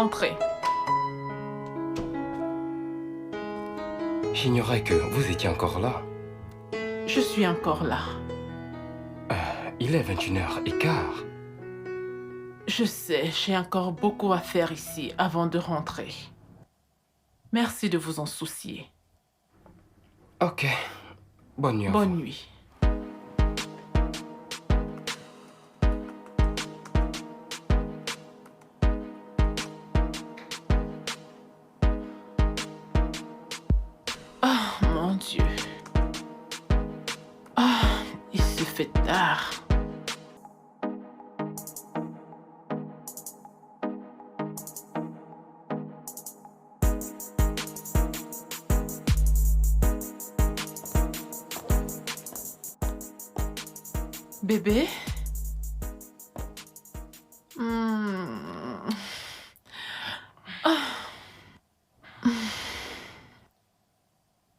Entrez. J'ignorais que vous étiez encore là. Je suis encore là. Il est 21h15. Je sais, j'ai encore beaucoup à faire ici avant de rentrer. Merci de vous en soucier. Ok. Bonne nuit à vous. Bonne nuit. Ah, mon Dieu. Ah, il se fait tard. Bébé? Hmm.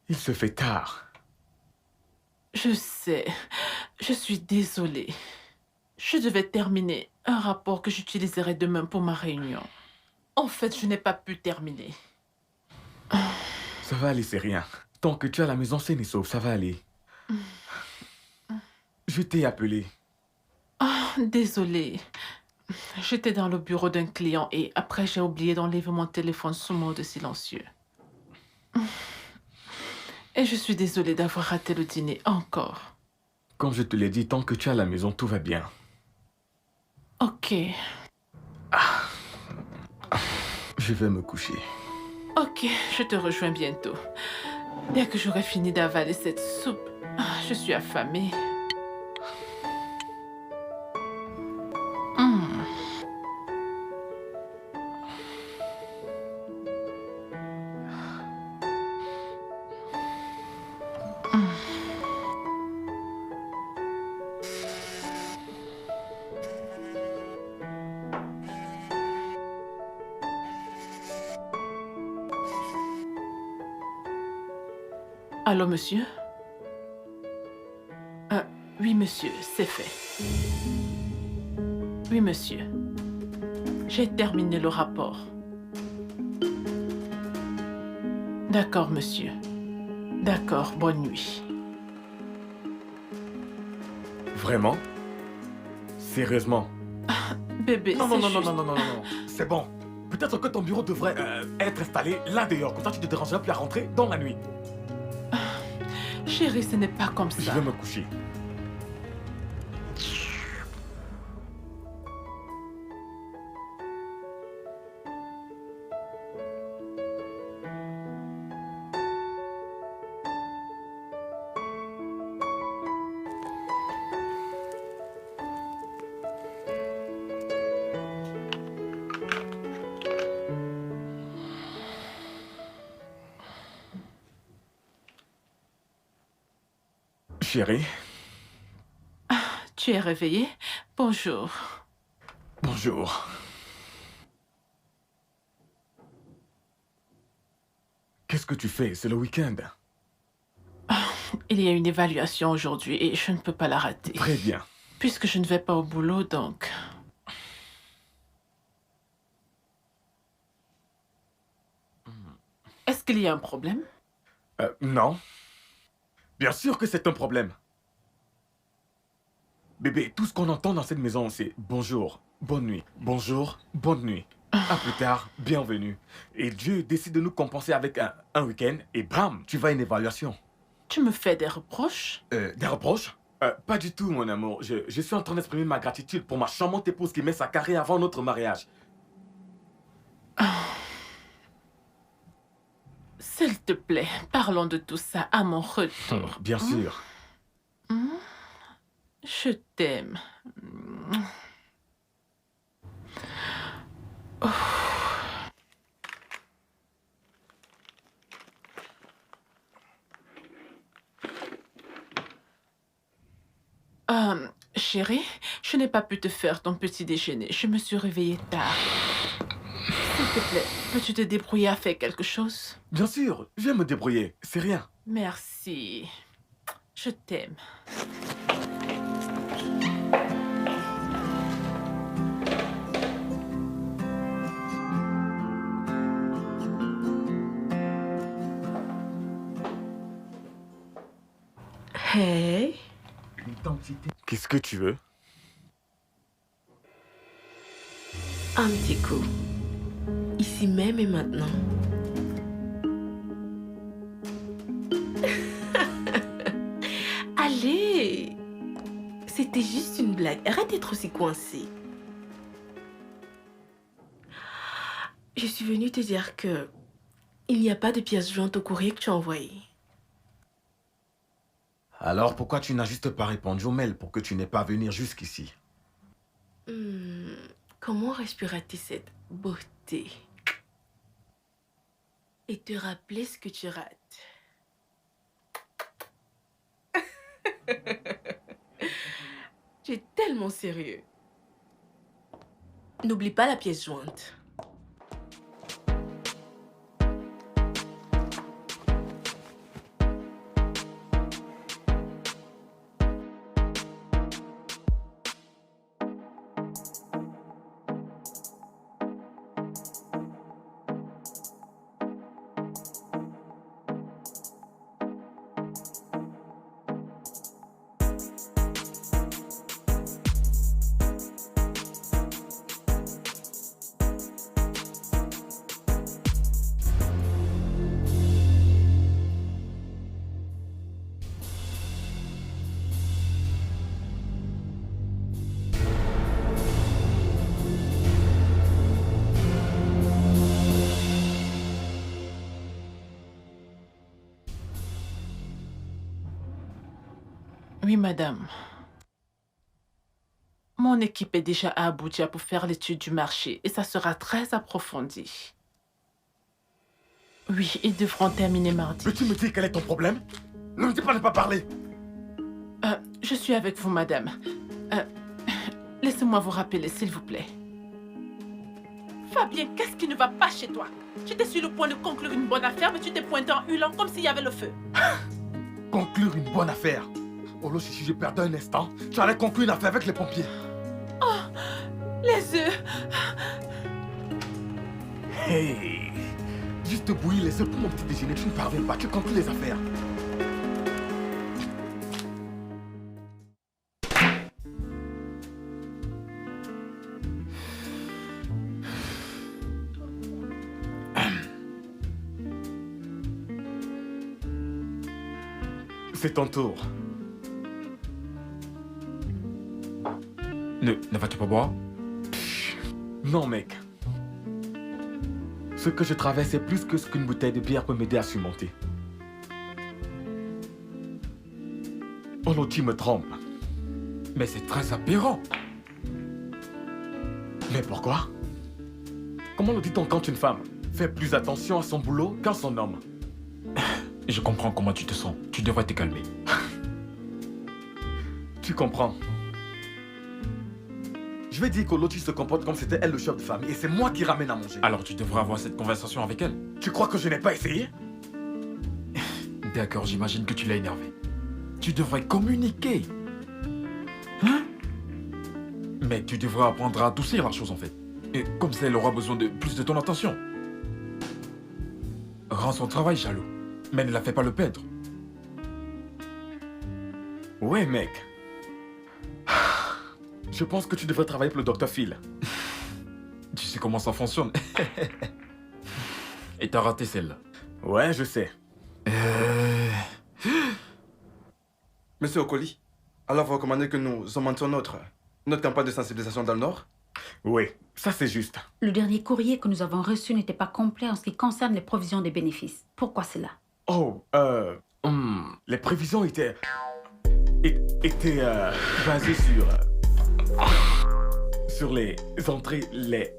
Il se fait tard. Je sais. Je suis désolée. Je devais terminer un rapport que j'utiliserai demain pour ma réunion. En fait, je n'ai pas pu terminer. Ça va aller, c'est rien. Tant que tu es à la maison saine et sauve, ça va aller. Je t'ai appelé. Ah, désolée. J'étais dans le bureau d'un client et après j'ai oublié d'enlever mon téléphone sous mode silencieux. Et je suis désolée d'avoir raté le dîner encore. Comme je te l'ai dit, tant que tu es à la maison, tout va bien. Ok. Je vais me coucher. Ok, je te rejoins bientôt. Dès que j'aurai fini d'avaler cette soupe, je suis affamée. Hmm. Allô, monsieur? Oui, monsieur, c'est fait. Oui, monsieur. J'ai terminé le rapport. D'accord, monsieur. D'accord, bonne nuit. Vraiment? Sérieusement? Bébé, Non, c'est non, non, non, juste... non, non, non, non, non. C'est bon. Peut-être que ton bureau devrait être installé là dehors. Comme ça, tu ne te dérangeras plus à rentrer dans la nuit. Chérie, ce n'est pas comme Je ça. vais me coucher. Chérie, Tu es réveillée? Bonjour. bonjour. Qu'est-ce que tu fais? C'est le week-end. Il y a une évaluation aujourd'hui et je ne peux pas la rater. Très bien. Puisque je ne vais pas au boulot, donc... Est-ce qu'il y a un problème? Non. Bien sûr que c'est un problème. Bébé, tout ce qu'on entend dans cette maison, c'est bonjour, bonne nuit, bonjour, bonne nuit. À plus tard, bienvenue. Et Dieu décide de nous compenser avec un week-end et bam, tu vas à une évaluation. Tu me fais des reproches? Des reproches? Pas du tout, mon amour. Je suis en train d'exprimer ma gratitude pour ma charmante épouse qui met sa carrière avant notre mariage. S'il te plaît, parlons de tout ça à mon retour. Bien sûr. Je t'aime. Oh. Chérie, je n'ai pas pu te faire ton petit déjeuner. Je me suis réveillée tard. S'il te plaît, peux-tu te débrouiller à faire quelque chose? Bien sûr, je vais me débrouiller. C'est rien. Merci. Je t'aime. Hey, Qu'est-ce que tu veux? un petit coup. Ici même et maintenant. Allez! C'était juste une blague. Arrête d'être aussi coincé. Je suis venue te dire que il n'y a pas de pièces jointes au courrier que tu as envoyé. Alors pourquoi tu n'as juste pas répondu au mail pour que tu n'aies pas à venir jusqu'ici? Comment respirer-tu cette beauté? Et te rappeler ce que tu rates. Tu es tellement sérieux. N'oublie pas la pièce jointe. Oui, madame. Mon équipe est déjà à Abuja pour faire l'étude du marché et ça sera très approfondi. Oui, ils devront terminer mardi. Peux-tu me dire quel est ton problème? Ne me dis pas de ne pas parler. Je suis avec vous, madame. Laissez-moi vous rappeler, s'il vous plaît. Fabien, qu'est-ce qui ne va pas chez toi? J'étais sur le point de conclure une bonne affaire, mais tu t'es pointé en hurlant comme s'il y avait le feu. Conclure une bonne affaire. Oh là, si je perdais un instant, tu allais conclure une affaire avec les pompiers. Oh, les œufs. Hey! Juste bouillir les œufs pour mon petit déjeuner, tu ne parviens pas, tu conclus les affaires. C'est ton tour. Ne vas-tu pas boire? Non, mec. Ce que je traverse est plus que ce qu'une bouteille de bière peut m'aider à surmonter. Oh là, tu me trompes. Mais c'est très aberrant. Mais pourquoi? Comment le dit-on quand une femme fait plus attention à son boulot qu'à son homme? Je comprends comment tu te sens. Tu devrais te calmer. Tu comprends? Je vais dire qu'Olochi se comporte comme si c'était elle le chef de famille et c'est moi qui ramène à manger. Alors tu devrais avoir cette conversation avec elle. Tu crois que je n'ai pas essayé? D'accord, j'imagine que tu l'as énervée. Tu devrais communiquer. Hein? Mais tu devrais apprendre à adoucir la chose en fait. Et comme ça, elle aura besoin de plus de ton attention. Rends son travail jaloux. Mais ne la fais pas le perdre. Ouais, mec. Je pense que tu devrais travailler pour le docteur Phil. Tu sais comment ça fonctionne. Et t'as raté celle-là. Ouais, je sais. Monsieur Okoli, alors vous recommandez que nous augmentions notre campagne de sensibilisation dans le Nord? Oui, ça c'est juste. Le dernier courrier que nous avons reçu n'était pas complet en ce qui concerne les provisions des bénéfices. Pourquoi cela? Oh, les prévisions étaient basées sur les entrées, les...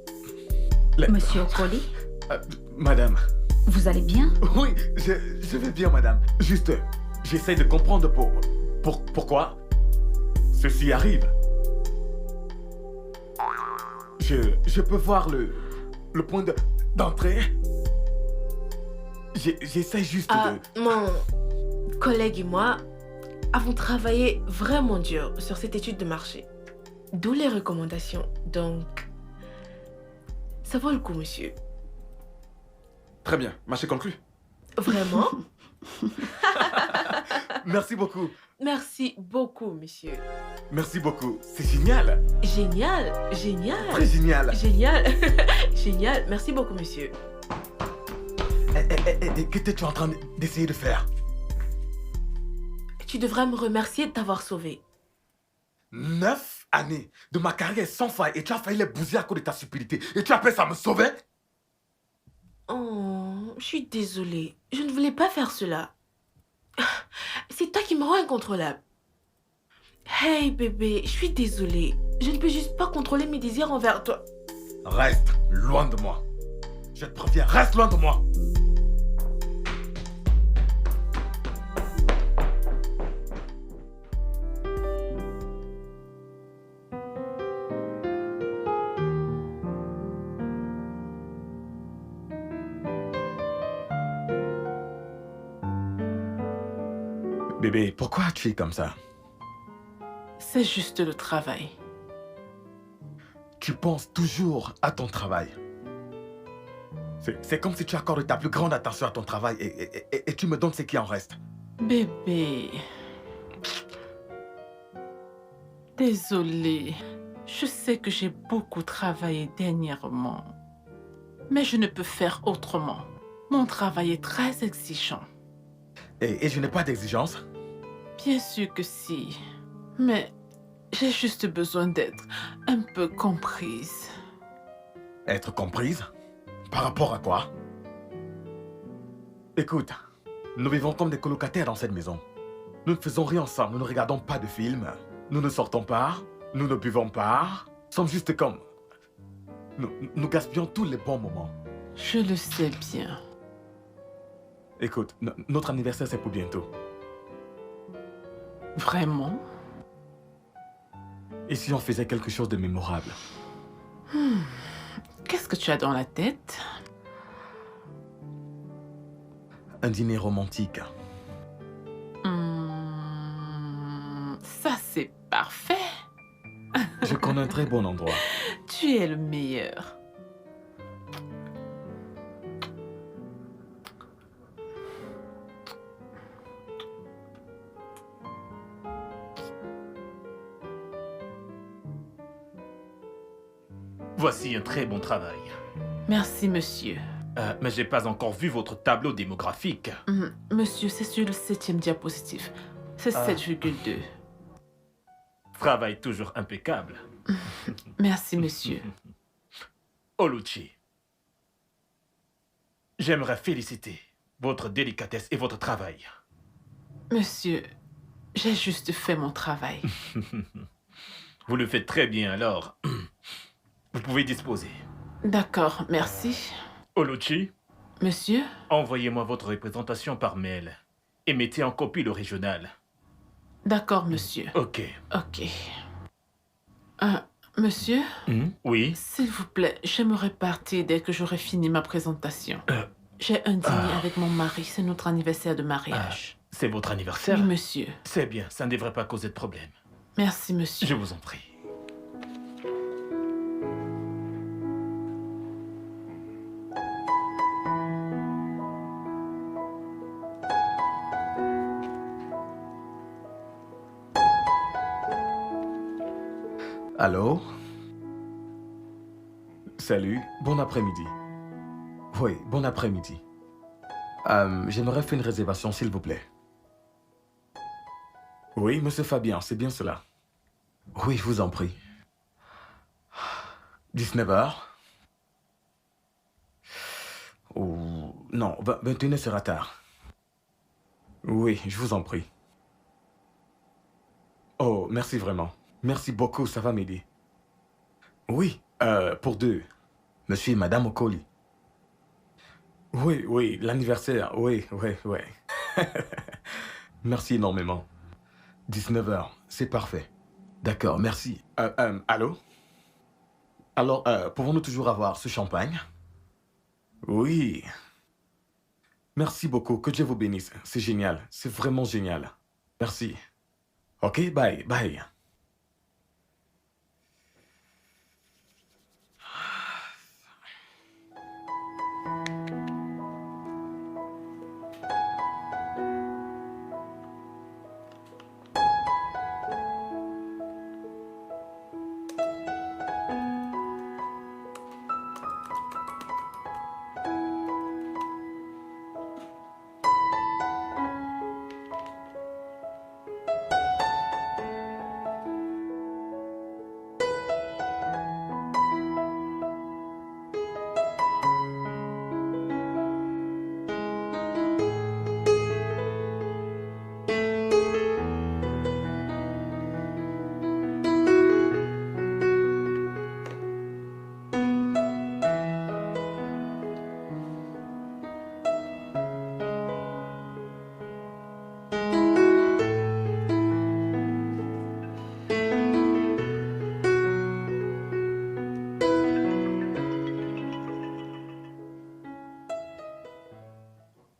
Monsieur Okoli, Madame. vous allez bien? Oui, je vais bien, madame. Juste, j'essaie de comprendre pourquoi ceci arrive. Je peux voir le point d'entrée. J'essaie juste de... Mon collègue et moi avons travaillé vraiment dur sur cette étude de marché. D'où les recommandations. Donc, ça vaut le coup, monsieur. Très bien, marché conclu. Vraiment? Merci beaucoup. Merci beaucoup, monsieur. Merci beaucoup. C'est génial. Génial, Très génial, génial. génial, génial. Merci beaucoup, monsieur. Qu'étais-tu en train d'essayer de faire? Tu devrais me remercier de t'avoir sauvé. 9 années de ma carrière sans faille et tu as failli les bousiller à cause de ta stupidité. Et tu appelles ça me sauver? Oh, je suis désolée. Je ne voulais pas faire cela. C'est toi qui me rends incontrôlable. Hey bébé, je suis désolée. Je ne peux juste pas contrôler mes désirs envers toi. Reste loin de moi. Je te préviens, reste loin de moi. Bébé, pourquoi tu es comme ça? C'est juste le travail. Tu penses toujours à ton travail. C'est comme si tu accordes ta plus grande attention à ton travail et tu me donnes ce qui en reste. Bébé. Désolée. Je sais que j'ai beaucoup travaillé dernièrement. Mais je ne peux faire autrement. Mon travail est très exigeant. Et je n'ai pas d'exigence. Bien sûr que si. Mais j'ai juste besoin d'être un peu comprise. Être comprise? Par rapport à quoi? Écoute, nous vivons comme des colocataires dans cette maison. Nous ne faisons rien ensemble, nous ne regardons pas de films, nous ne sortons pas, nous ne buvons pas. Nous sommes juste comme... Nous gaspillons tous les bons moments. Je le sais bien. Écoute, notre anniversaire c'est pour bientôt. Vraiment? Et si on faisait quelque chose de mémorable? Qu'est-ce que tu as dans la tête? Un dîner romantique. Ça, c'est parfait. Je connais un très bon endroit. Tu es le meilleur. Voici un très bon travail. Merci, monsieur. Mais j'ai pas encore vu votre tableau démographique. Monsieur, c'est sur le 7e diapositive. C'est 7,2. Travail toujours impeccable. Merci, monsieur. Oluchi, j'aimerais féliciter votre délicatesse et votre travail. Monsieur, j'ai juste fait mon travail. Vous le faites très bien, alors vous pouvez disposer. D'accord, merci. Oluchi, Monsieur? envoyez-moi votre représentation par mail et mettez en copie le régional. D'accord, monsieur. Ok. Ok. Monsieur? Oui? S'il vous plaît, j'aimerais partir dès que j'aurai fini ma présentation. J'ai un dîner avec mon mari, c'est notre anniversaire de mariage. C'est votre anniversaire? Oui, monsieur. C'est bien, ça ne devrait pas causer de problème. Merci, monsieur. Je vous en prie. Allô? Salut, bon après-midi. Oui, bon après-midi. J'aimerais faire une réservation, s'il vous plaît. Oui, monsieur Fabien, c'est bien cela. Oui, je vous en prie. 19h? Ou... Non, 21h sera tard. Oui, je vous en prie. Oh, merci vraiment. Merci beaucoup, ça va m'aider. Oui, pour deux. Monsieur et Madame Okoli. Oui, oui, l'anniversaire, oui. Merci énormément. 19h, c'est parfait. D'accord, merci. Allô? Alors, pouvons-nous toujours avoir ce champagne? Oui. Merci beaucoup, que Dieu vous bénisse. C'est génial, c'est vraiment génial. Merci. Ok, bye.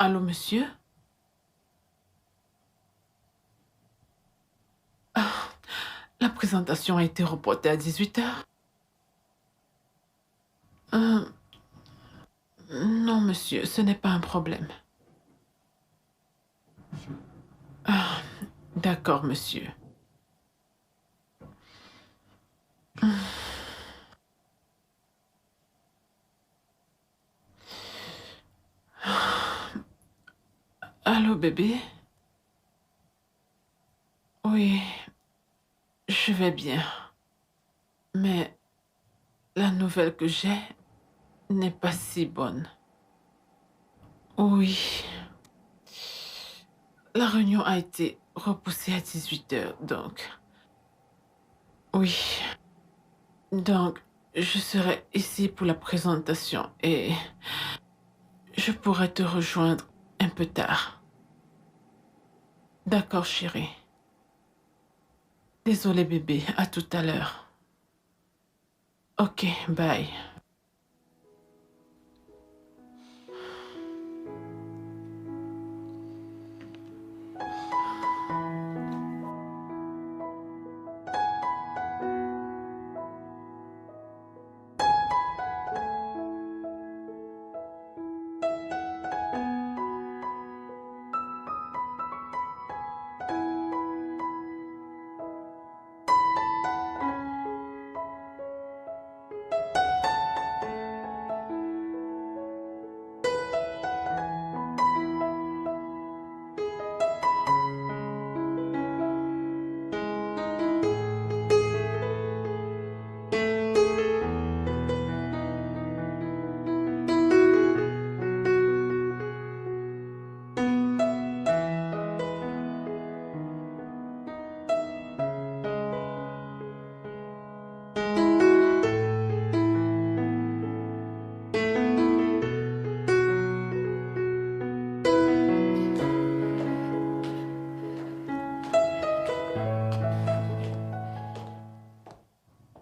Allô, monsieur? Ah, la présentation a été reportée à 18h. Non, monsieur, ce n'est pas un problème. Ah, d'accord, monsieur. Allô, bébé? Oui, je vais bien. Mais la nouvelle que j'ai n'est pas si bonne. Oui. La réunion a été repoussée à 18h, donc... Oui. Donc, je serai ici pour la présentation et je pourrai te rejoindre un peu tard. D'accord, chérie. Désolée, bébé. À tout à l'heure. Ok, bye.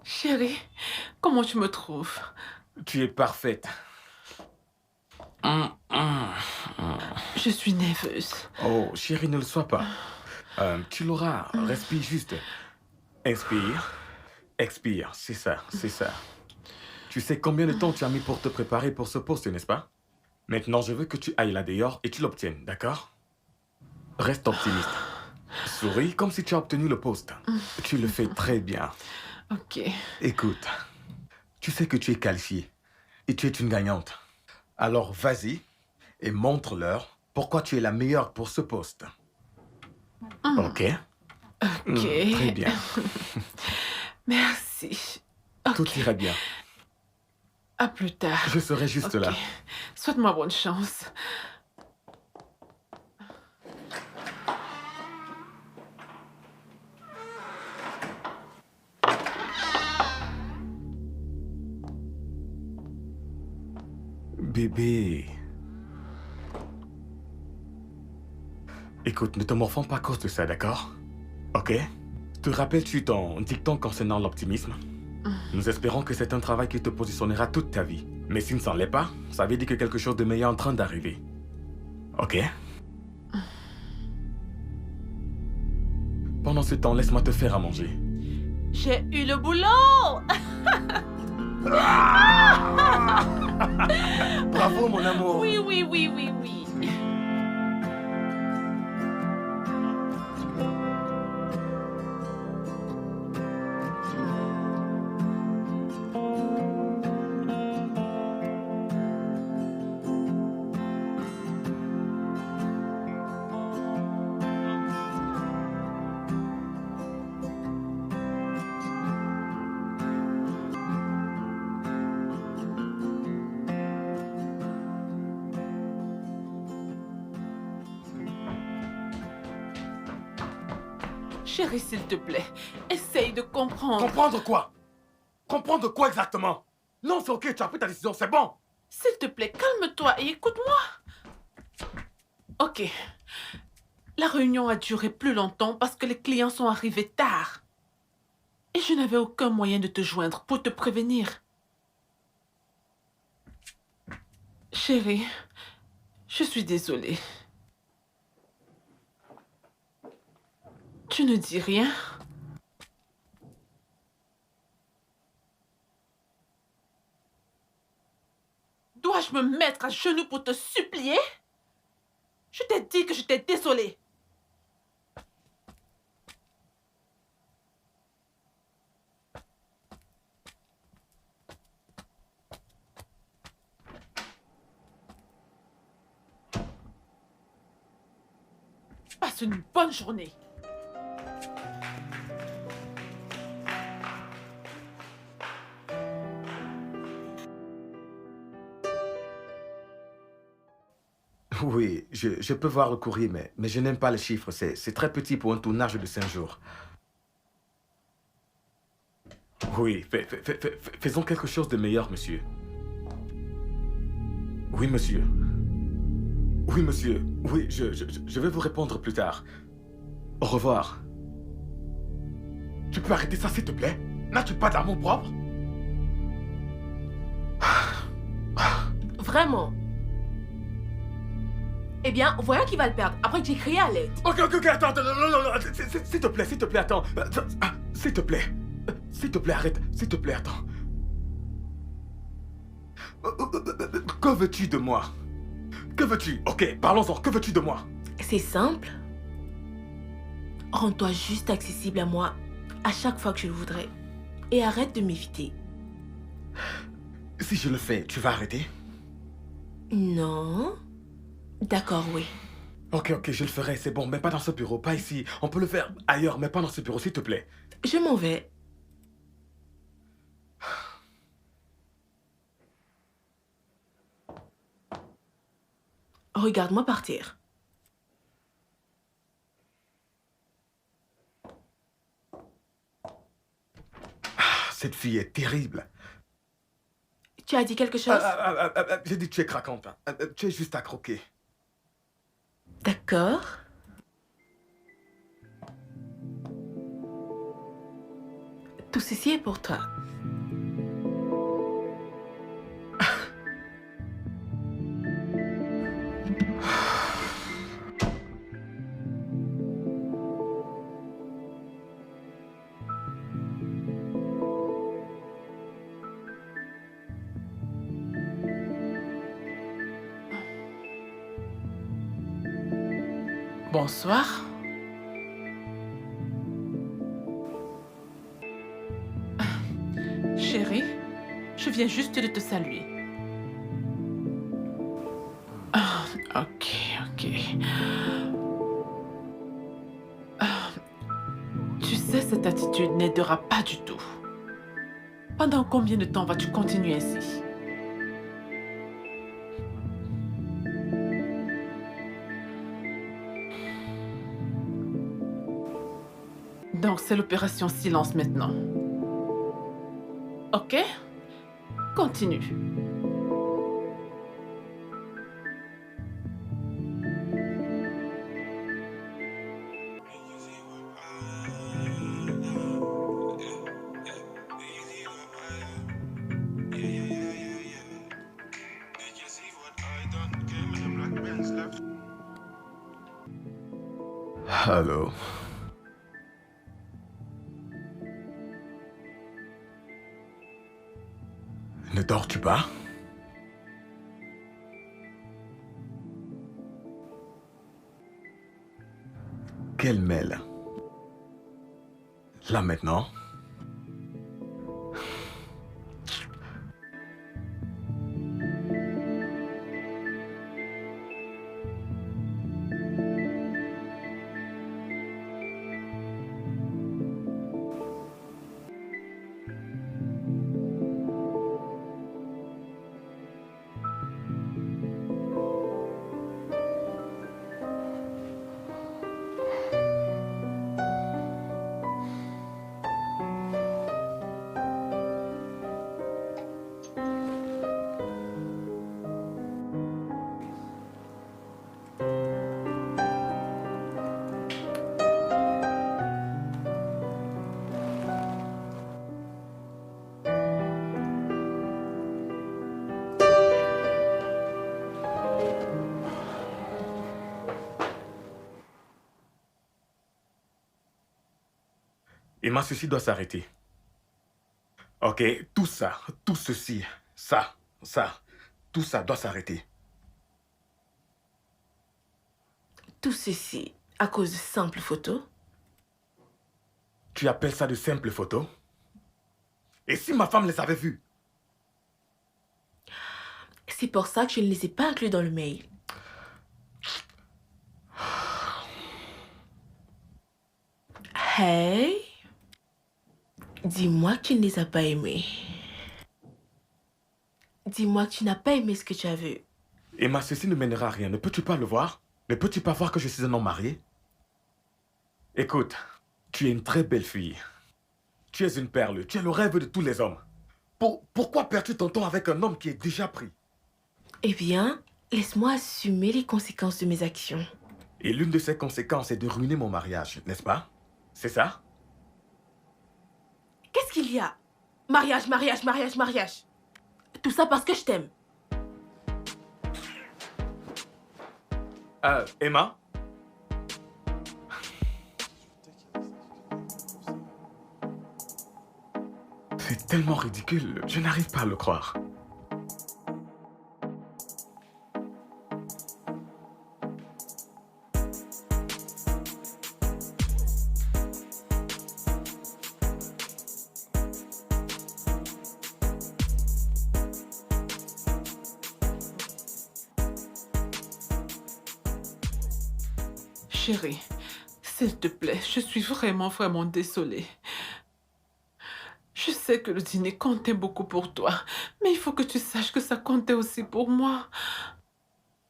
Chérie, comment tu me trouves? Tu es parfaite. Je suis nerveuse. Oh, chérie, ne le sois pas. Tu l'auras. Respire juste. Inspire. Expire. C'est ça, c'est ça. Tu sais combien de temps tu as mis pour te préparer pour ce poste, n'est-ce pas? Maintenant, je veux que tu ailles là dehors et tu l'obtiennes, d'accord? Reste optimiste. Souris comme si tu as obtenu le poste. Tu le fais très bien. Ok. Écoute, tu sais que tu es qualifiée et tu es une gagnante. Alors vas-y et montre-leur pourquoi tu es la meilleure pour ce poste. Ok? Ok. Très bien. Merci. Ok. Tout ira bien. À plus tard. Je serai juste Ok. là. Souhaite-moi bonne chance. Bébé. Écoute, ne te morfonds pas à cause de ça, d'accord? Ok? Te rappelles-tu ton dicton concernant l'optimisme? Nous espérons que c'est un travail qui te positionnera toute ta vie. Mais si ce ne l'est pas, ça veut dire que quelque chose de meilleur est en train d'arriver. Ok? Pendant ce temps, laisse-moi te faire à manger. J'ai eu le boulot! Bravo, mon amour! Oui, oui, oui, oui, oui. Chérie, s'il te plaît, essaye de comprendre. Comprendre quoi? Comprendre quoi exactement? Non, c'est ok, tu as pris ta décision, c'est bon! S'il te plaît, calme-toi et écoute-moi. Ok. La réunion a duré plus longtemps parce que les clients sont arrivés tard. Et je n'avais aucun moyen de te joindre pour te prévenir. Chérie, Je suis désolée. Tu ne dis rien? Dois-je me mettre à genoux pour te supplier? Je t'ai dit que j'étais désolée. Passe une bonne journée. Oui, je peux voir le courrier, mais je n'aime pas les chiffres. C'est très petit pour un tournage de 5 jours. Oui, faisons quelque chose de meilleur, monsieur. Oui, monsieur. Oui, monsieur. Oui, je vais vous répondre plus tard. Au revoir. Tu peux arrêter ça, s'il te plaît? N'as-tu pas d'amour propre? Vraiment? Eh bien, voyons qui va le perdre, après que j'ai crié à l'aide. Ok, attends, non, s'il te plaît, attends. S'il te plaît, arrête. S'il te plaît, attends. Que veux-tu de moi? Que veux-tu? Ok, parlons-en, que veux-tu de moi? C'est simple. Rends-toi juste accessible à moi à chaque fois que je le voudrais. Et arrête de m'éviter. Si je le fais, tu vas arrêter? Non. D'accord, oui. Ok, je le ferai, c'est bon, mais pas dans ce bureau, pas ici. On peut le faire ailleurs, mais pas dans ce bureau, s'il te plaît. Je m'en vais. Regarde-moi partir. Cette fille est terrible. Tu as dit quelque chose? J'ai dit tu es craquante. Tu es juste à croquer. D'accord. Tout ceci est pour toi. Bonsoir. Chérie, je viens juste de te saluer. Ah, ok. Tu sais, cette attitude n'aidera pas du tout. Pendant combien de temps vas-tu continuer ainsi? Donc, c'est l'opération silence maintenant. Ok? Continue. Allô? Ne dors-tu pas? Quel mail? Là maintenant? Emma, ceci doit s'arrêter. Ok, tout ça, tout ceci, ça, tout ça doit s'arrêter. Tout ceci à cause de simples photos? Tu appelles ça de simples photos? Et si ma femme les avait vues? C'est pour ça que je ne les ai pas inclus dans le mail. Hey, dis-moi que tu ne les as pas aimés. Dis-moi que tu n'as pas aimé ce que tu as vu. Emma, ceci ne mènera à rien. Ne peux-tu pas le voir? Ne peux-tu pas voir que je suis un homme marié? Écoute, tu es une très belle fille. Tu es une perle. Tu es le rêve de tous les hommes. Pourquoi perds-tu ton temps avec un homme qui est déjà pris? Eh bien, laisse-moi assumer les conséquences de mes actions. Et l'une de ces conséquences est de ruiner mon mariage, n'est-ce pas? C'est ça? Qu'est-ce qu'il y a? Mariage, mariage, mariage, mariage. Tout ça parce que je t'aime. Emma? C'est tellement ridicule, je n'arrive pas à le croire. Chérie, s'il te plaît, je suis vraiment désolée. Je sais que le dîner comptait beaucoup pour toi, mais il faut que tu saches que ça comptait aussi pour moi.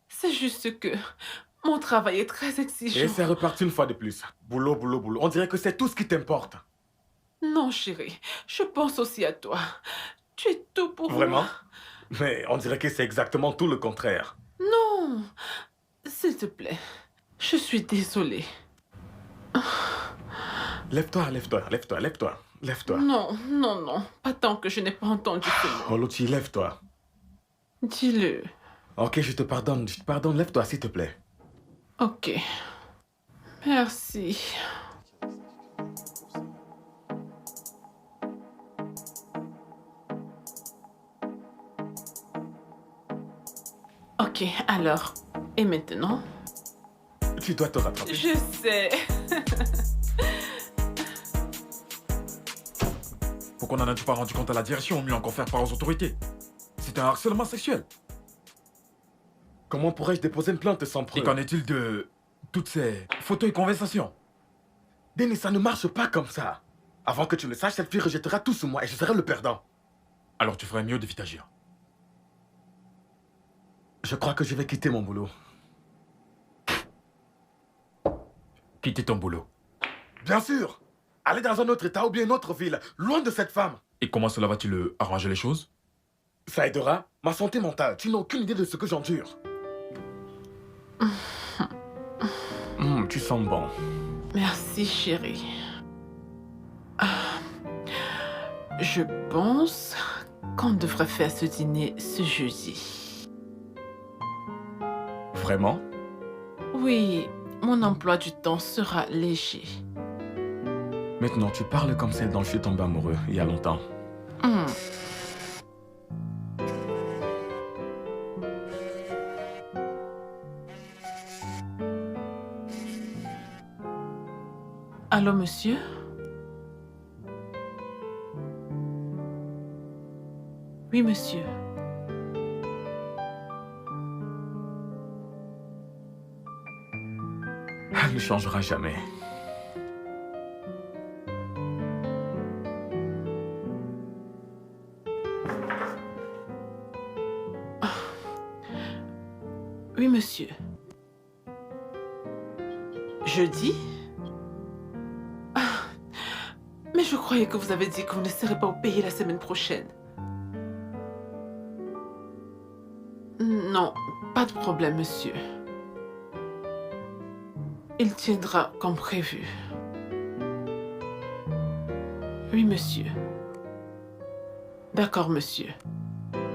C'est juste que mon travail est très exigeant. Et c'est reparti une fois de plus. Boulot, boulot, boulot. On dirait que c'est tout ce qui t'importe. Non, chérie, je pense aussi à toi. Tu es tout pour Vraiment? moi. Mais on dirait que c'est exactement tout le contraire. Non, s'il te plaît, je suis désolée. Lève-toi, lève-toi, lève-toi, lève-toi, lève-toi. Non, non, non, pas tant que je n'ai pas entendu ce mot. Oluchi, lève-toi. Dis-le. Ok, je te pardonne, lève-toi, s'il te plaît. Ok. Merci. Ok, alors. Et maintenant? Tu dois te rattraper. Je sais. Pourquoi n'en as-tu pas rendu compte à la direction ou mieux encore faire part aux autorités? C'est un harcèlement sexuel. Comment pourrais-je déposer une plainte sans Et preuve? qu'en est-il de toutes ces photos et conversations? Denis, ça ne marche pas comme ça. Avant que tu le saches, cette fille rejettera tout sur moi et je serai le perdant. Alors tu ferais mieux de vite agir. Je crois que je vais quitter mon boulot. Quitter ton boulot. Bien sûr! Aller dans un autre état ou bien une autre ville, loin de cette femme. Et comment cela va-t-il arranger les choses? Ça aidera ma santé mentale. Tu n'as aucune idée de ce que j'endure. Tu sens bon. Merci, chérie. Je pense qu'on devrait faire ce dîner ce jeudi. Vraiment? Oui, mon emploi du temps sera léger. Maintenant, tu parles comme celle dont je suis tombé amoureux il y a longtemps. Hmm. Allô, monsieur? Oui, monsieur. Elle ne changera jamais. Oui, monsieur. Jeudi? Ah, mais je croyais que vous avez dit que vous ne serez pas au pays la semaine prochaine. Non, pas de problème, monsieur. Il tiendra comme prévu. Oui, monsieur. D'accord, monsieur.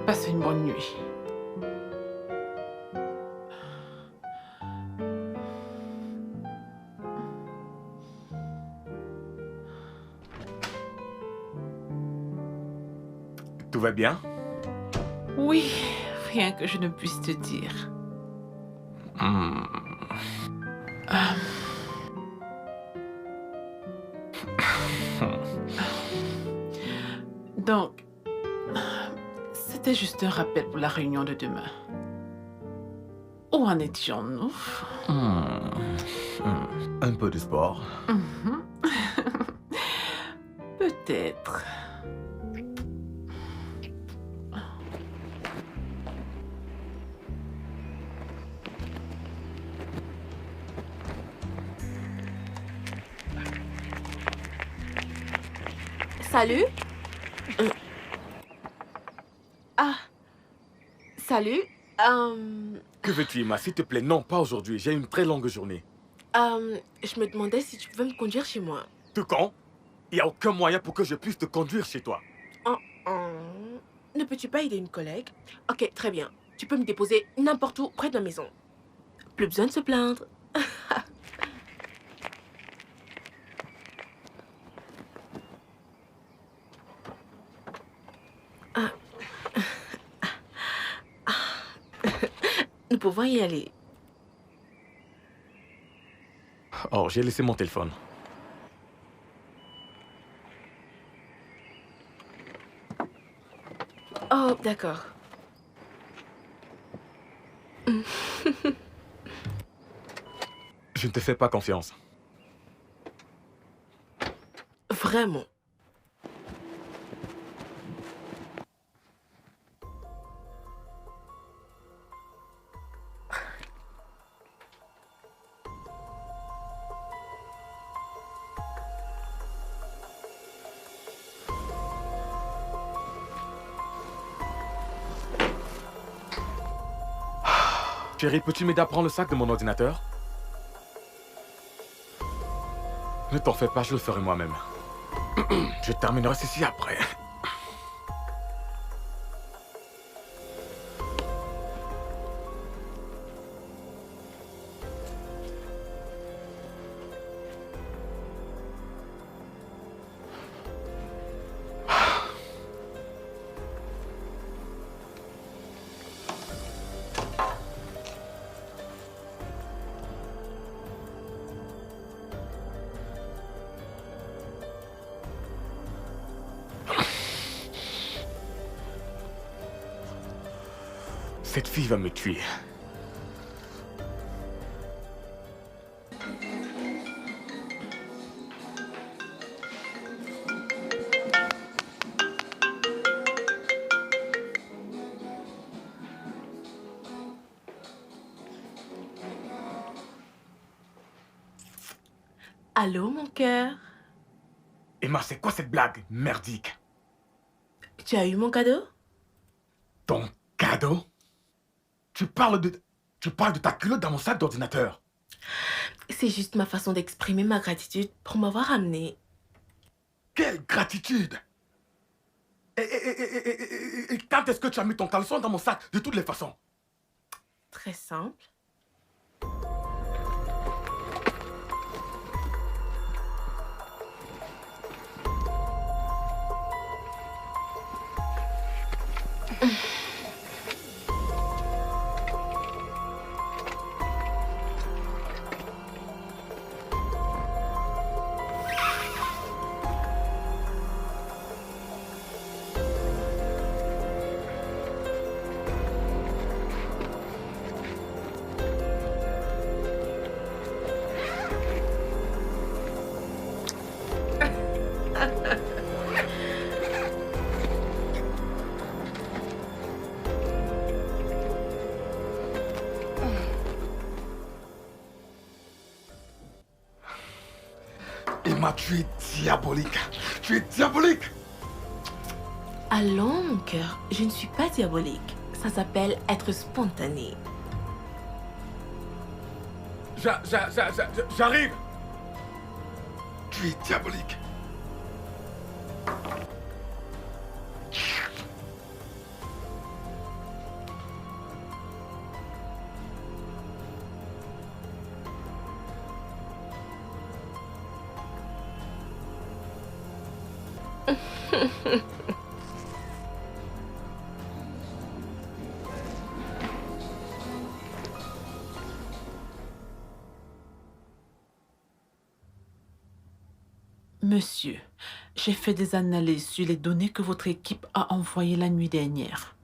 Passez une bonne nuit. Tout va bien? Oui, rien que je ne puisse te dire. Donc, c'était juste un rappel pour la réunion de demain. Où en étions-nous? Un peu de sport. Peut-être. Salut. Ah. Salut. Que veux-tu, Emma? S'il te plaît, non, pas aujourd'hui. J'ai une très longue journée. Je me demandais si tu pouvais me conduire chez moi. Tu con? Il n'y a aucun moyen pour que je puisse te conduire chez toi. Ne peux-tu pas aider une collègue? Ok, très bien. Tu peux me déposer n'importe où près de la maison. Plus besoin de se plaindre. Nous pouvons y aller. Oh, j'ai laissé mon téléphone. Oh, d'accord. Je ne te fais pas confiance. Vraiment. Chérie, peux-tu m'aider à prendre le sac de mon ordinateur? Ne t'en fais pas, je le ferai moi-même. Je terminerai ceci après. Cette fille va me tuer. Allô, mon cœur? Emma, c'est quoi cette blague merdique? Tu as eu mon cadeau? Ton cadeau? Tu parles de ta culotte dans mon sac d'ordinateur. C'est juste ma façon d'exprimer ma gratitude pour m'avoir amené. Quelle gratitude! Et quand est-ce que tu as mis ton caleçon dans mon sac de toutes les façons? Très simple. Emma, tu es diabolique. Tu es diabolique. Allons, mon cœur, je ne suis pas diabolique. Ça s'appelle être spontané. J'arrive. Tu es diabolique. Monsieur, j'ai fait des analyses sur les données que votre équipe a envoyées la nuit dernière.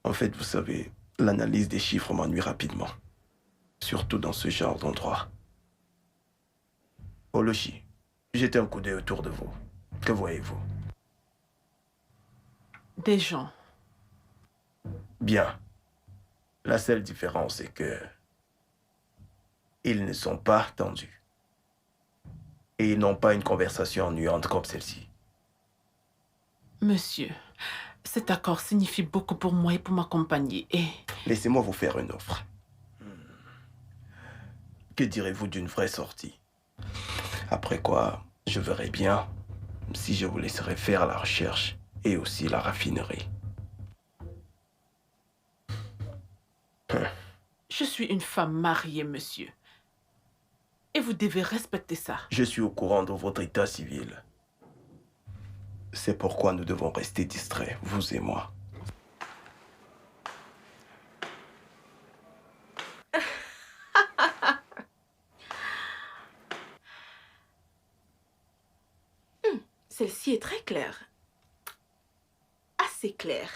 En fait, vous savez, l'analyse des chiffres m'ennuie rapidement. Surtout dans ce genre d'endroit. Olochi, jetez un coup d'œil autour de vous. Que voyez-vous? Des gens. Bien. La seule différence est que... ils ne sont pas tendus. Et ils n'ont pas une conversation ennuyante comme celle-ci. Monsieur, cet accord signifie beaucoup pour moi et pour ma compagnie et... Laissez-moi vous faire une offre. Que direz-vous d'une vraie sortie? Après quoi, je verrai bien si je vous laisserai faire la recherche et aussi la raffinerie. Je suis une femme mariée, monsieur. Et vous devez respecter ça. Je suis au courant de votre état civil. C'est pourquoi nous devons rester distraits, vous et moi. Celle-ci est très claire. Assez claire.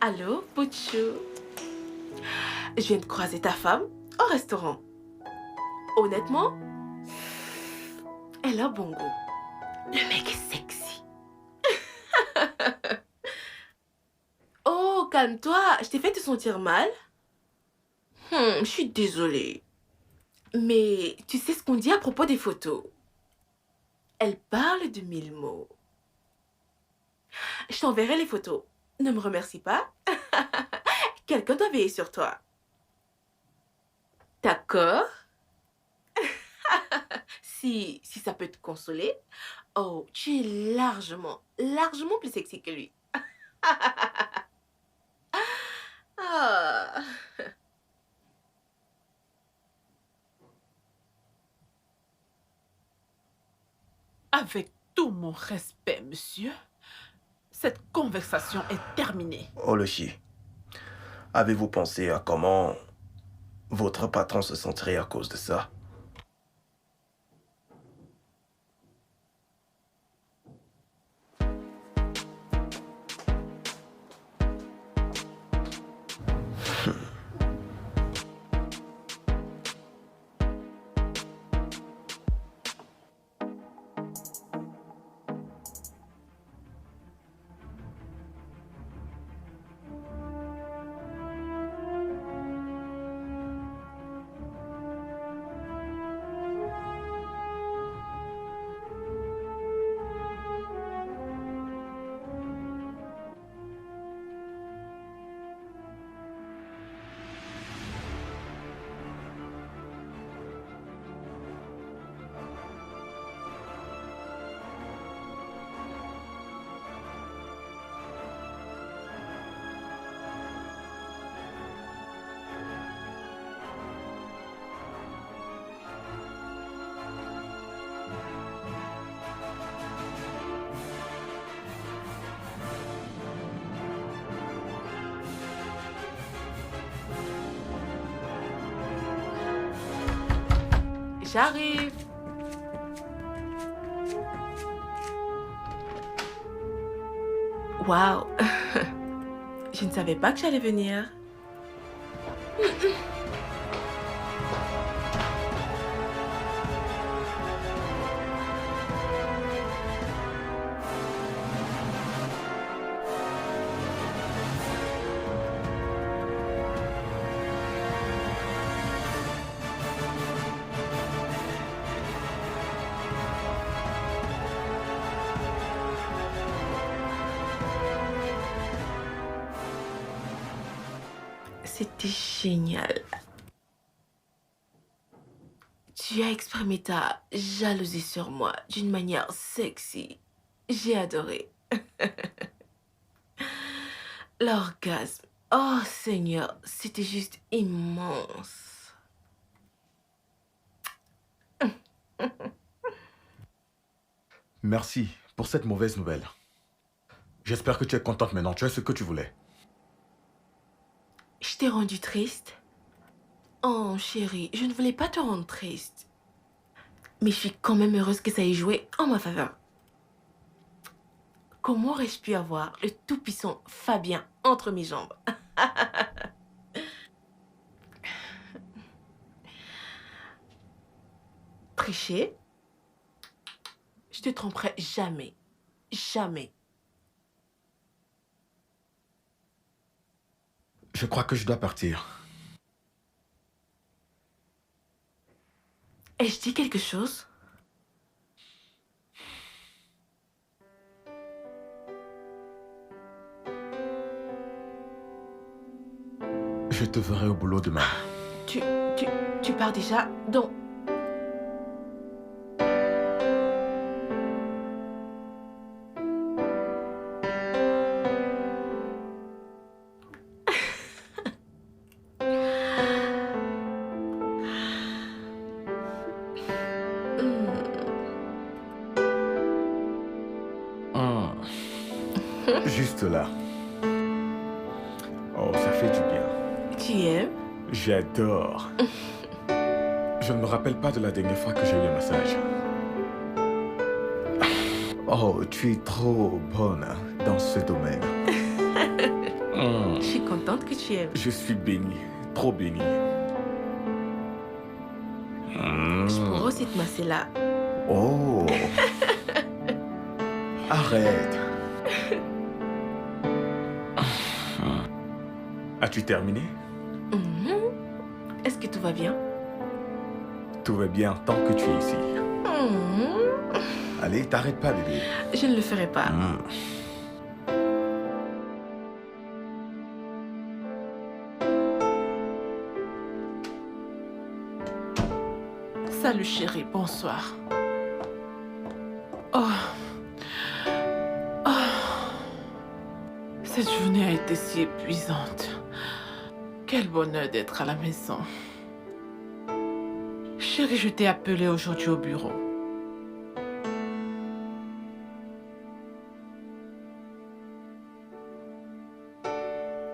Allô, Butchou? Je viens de croiser ta femme au restaurant. Honnêtement, elle a bon goût. Le mec est sexy. Oh, calme-toi. Je t'ai fait te sentir mal? Je suis désolée. Mais tu sais ce qu'on dit à propos des photos? Elle parle de 1000 mots. Je t'enverrai les photos. Ne me remercie pas. Quelqu'un doit veiller sur toi. D'accord? Si ça peut te consoler. Oh, tu es largement plus sexy que lui. Ah. Avec tout mon respect, monsieur, cette conversation est terminée. Olochi, avez-vous pensé à comment votre patron se sentirait à cause de ça? J'arrive. Waouh. Je ne savais pas que j'allais venir. C'était génial. Tu as exprimé ta jalousie sur moi d'une manière sexy. J'ai adoré. L'orgasme. Oh Seigneur, c'était juste immense. Merci pour cette mauvaise nouvelle. J'espère que tu es contente maintenant. Tu as ce que tu voulais. Je t'ai rendu triste? Oh chérie, je ne voulais pas te rendre triste. Mais je suis quand même heureuse que ça ait joué en ma faveur. Comment aurais-je pu avoir le tout-puissant Fabien entre mes jambes? Tricher? Je te tromperai jamais. Jamais. Je crois que je dois partir. Ai-je dit quelque chose? Je te verrai au boulot demain. Tu pars déjà? Donc... Juste là. Oh, ça fait du bien. Tu aimes? J'adore. Je ne me rappelle pas de la dernière fois que j'ai eu un massage. Oh, tu es trop bonne dans ce domaine. Je suis contente que tu aimes. Je suis béni, trop béni. Je pourrais aussi te masser là. Oh. Arrête. As-tu terminé? Est-ce que tout va bien? Tout va bien tant que tu es ici. Allez, t'arrêtes pas, bébé. Je ne le ferai pas. Salut chérie, bonsoir. Oh. Cette journée a été si épuisante. Quel bonheur d'être à la maison. Chérie, je t'ai appelé aujourd'hui au bureau.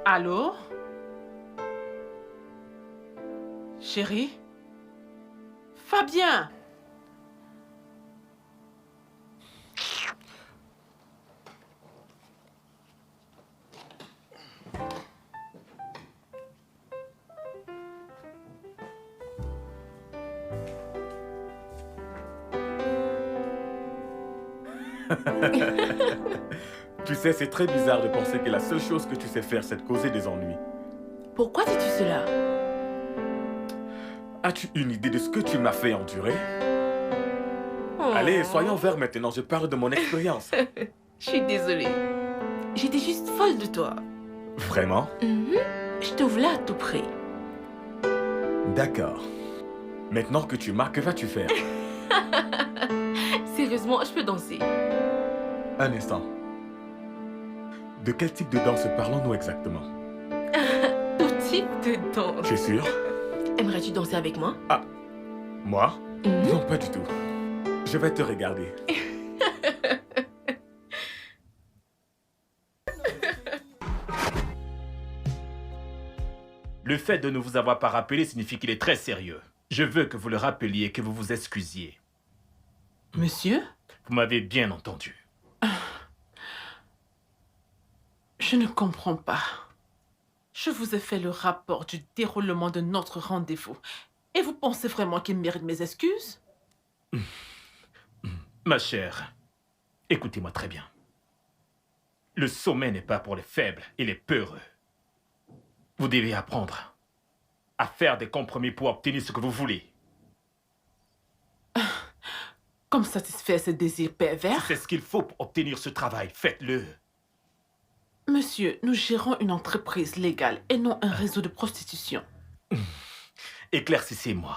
Allô? Chérie? Fabien! Tu sais, c'est très bizarre de penser que la seule chose que tu sais faire, c'est de causer des ennuis. Pourquoi dis-tu cela? As-tu une idée de ce que tu m'as fait endurer? Allez, soyons verts maintenant, je parle de mon expérience. Je suis désolée. J'étais juste folle de toi. Vraiment? Je te voulais à tout prix. D'accord. Maintenant que tu m'as, que vas-tu faire? Sérieusement, je peux danser. Un instant. De quel type de danse parlons-nous exactement? Tout type de danse. Tu es sûr? Aimerais-tu danser avec moi? Ah, moi? Non, pas du tout. Je vais te regarder. Le fait de ne vous avoir pas rappelé signifie qu'il est très sérieux. Je veux que vous le rappeliez et que vous vous excusiez. Monsieur? Vous m'avez bien entendu. Je ne comprends pas. Je vous ai fait le rapport du déroulement de notre rendez-vous. Et vous pensez vraiment qu'il mérite mes excuses? Ma chère, écoutez-moi très bien. Le sommet n'est pas pour les faibles et les peureux. Vous devez apprendre à faire des compromis pour obtenir ce que vous voulez. Comme satisfaire ce désir pervers? C'est ce qu'il faut pour obtenir ce travail. Faites-le. Monsieur, nous gérons une entreprise légale et non un réseau de prostitution. Éclaircissez-moi.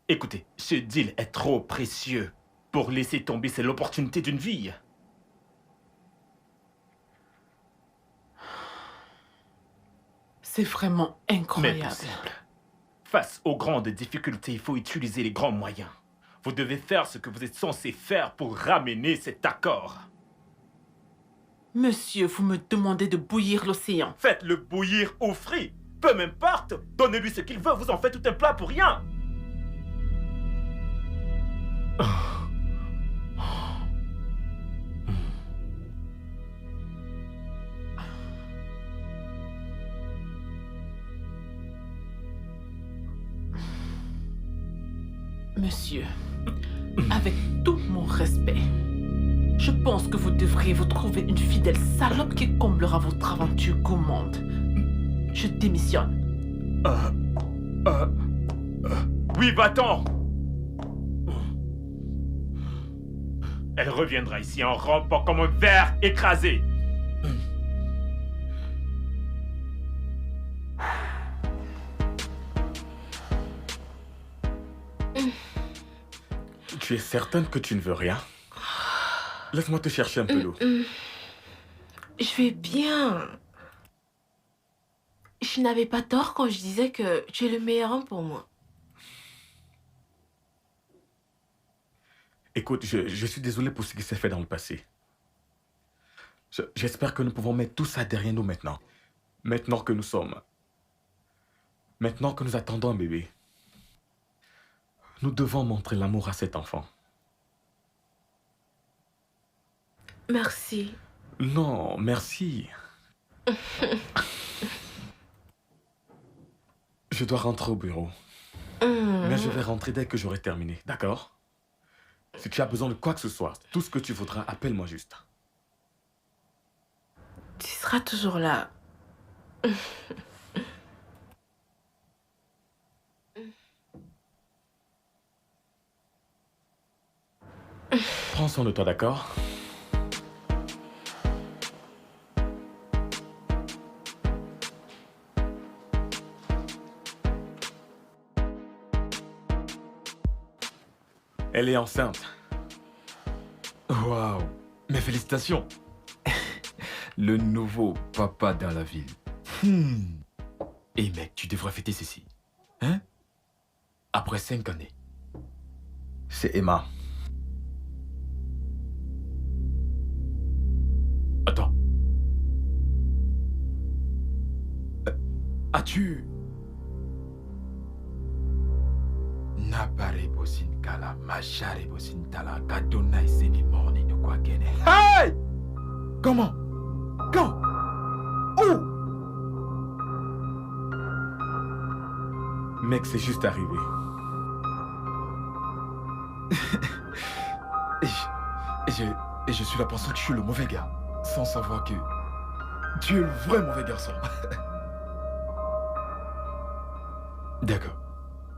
Écoutez, ce deal est trop précieux pour laisser tomber, c'est l'opportunité d'une vie. C'est vraiment Mais incroyable. possible. Face aux grandes difficultés, il faut utiliser les grands moyens. Vous devez faire ce que vous êtes censé faire pour ramener cet accord. Monsieur, vous me demandez de bouillir l'océan. Faites-le bouillir ou frit. Peu m'importe. Donnez-lui ce qu'il veut, vous en faites tout un plat pour rien. Monsieur, avec tout mon respect, je pense que vous devriez vous trouver une fidèle salope qui comblera votre aventure gourmande. Je démissionne. Oui, va-t'en. Elle reviendra ici en rampant comme un ver écrasé. Tu es certaine que tu ne veux rien? Laisse-moi te chercher un peu d'eau. Je vais bien. Je n'avais pas tort quand je disais que tu es le meilleur homme pour moi. Écoute, je suis désolé pour ce qui s'est fait dans le passé. J'espère que nous pouvons mettre tout ça derrière nous maintenant. Maintenant que nous attendons un bébé. Nous devons montrer l'amour à cet enfant. Merci. Non, merci. Je dois rentrer au bureau. Mais je vais rentrer dès que j'aurai terminé, d'accord? Si tu as besoin de quoi que ce soit, tout ce que tu voudras, appelle-moi juste. Tu seras toujours là. Prends soin de toi, d'accord? Elle est enceinte. Waouh, mes félicitations. Le nouveau papa dans la ville. Et mec, tu devrais fêter ceci. Hein? Après 5 années. C'est Emma. Attends. As-tu... Napare bosin kala, machare bosin tala, kadona iseni morni no kwa kene. Hey! Comment? Quand? Où? Mec, c'est juste arrivé. Et je suis là pensant que je suis le mauvais gars, sans savoir que tu es le vrai mauvais garçon. D'accord.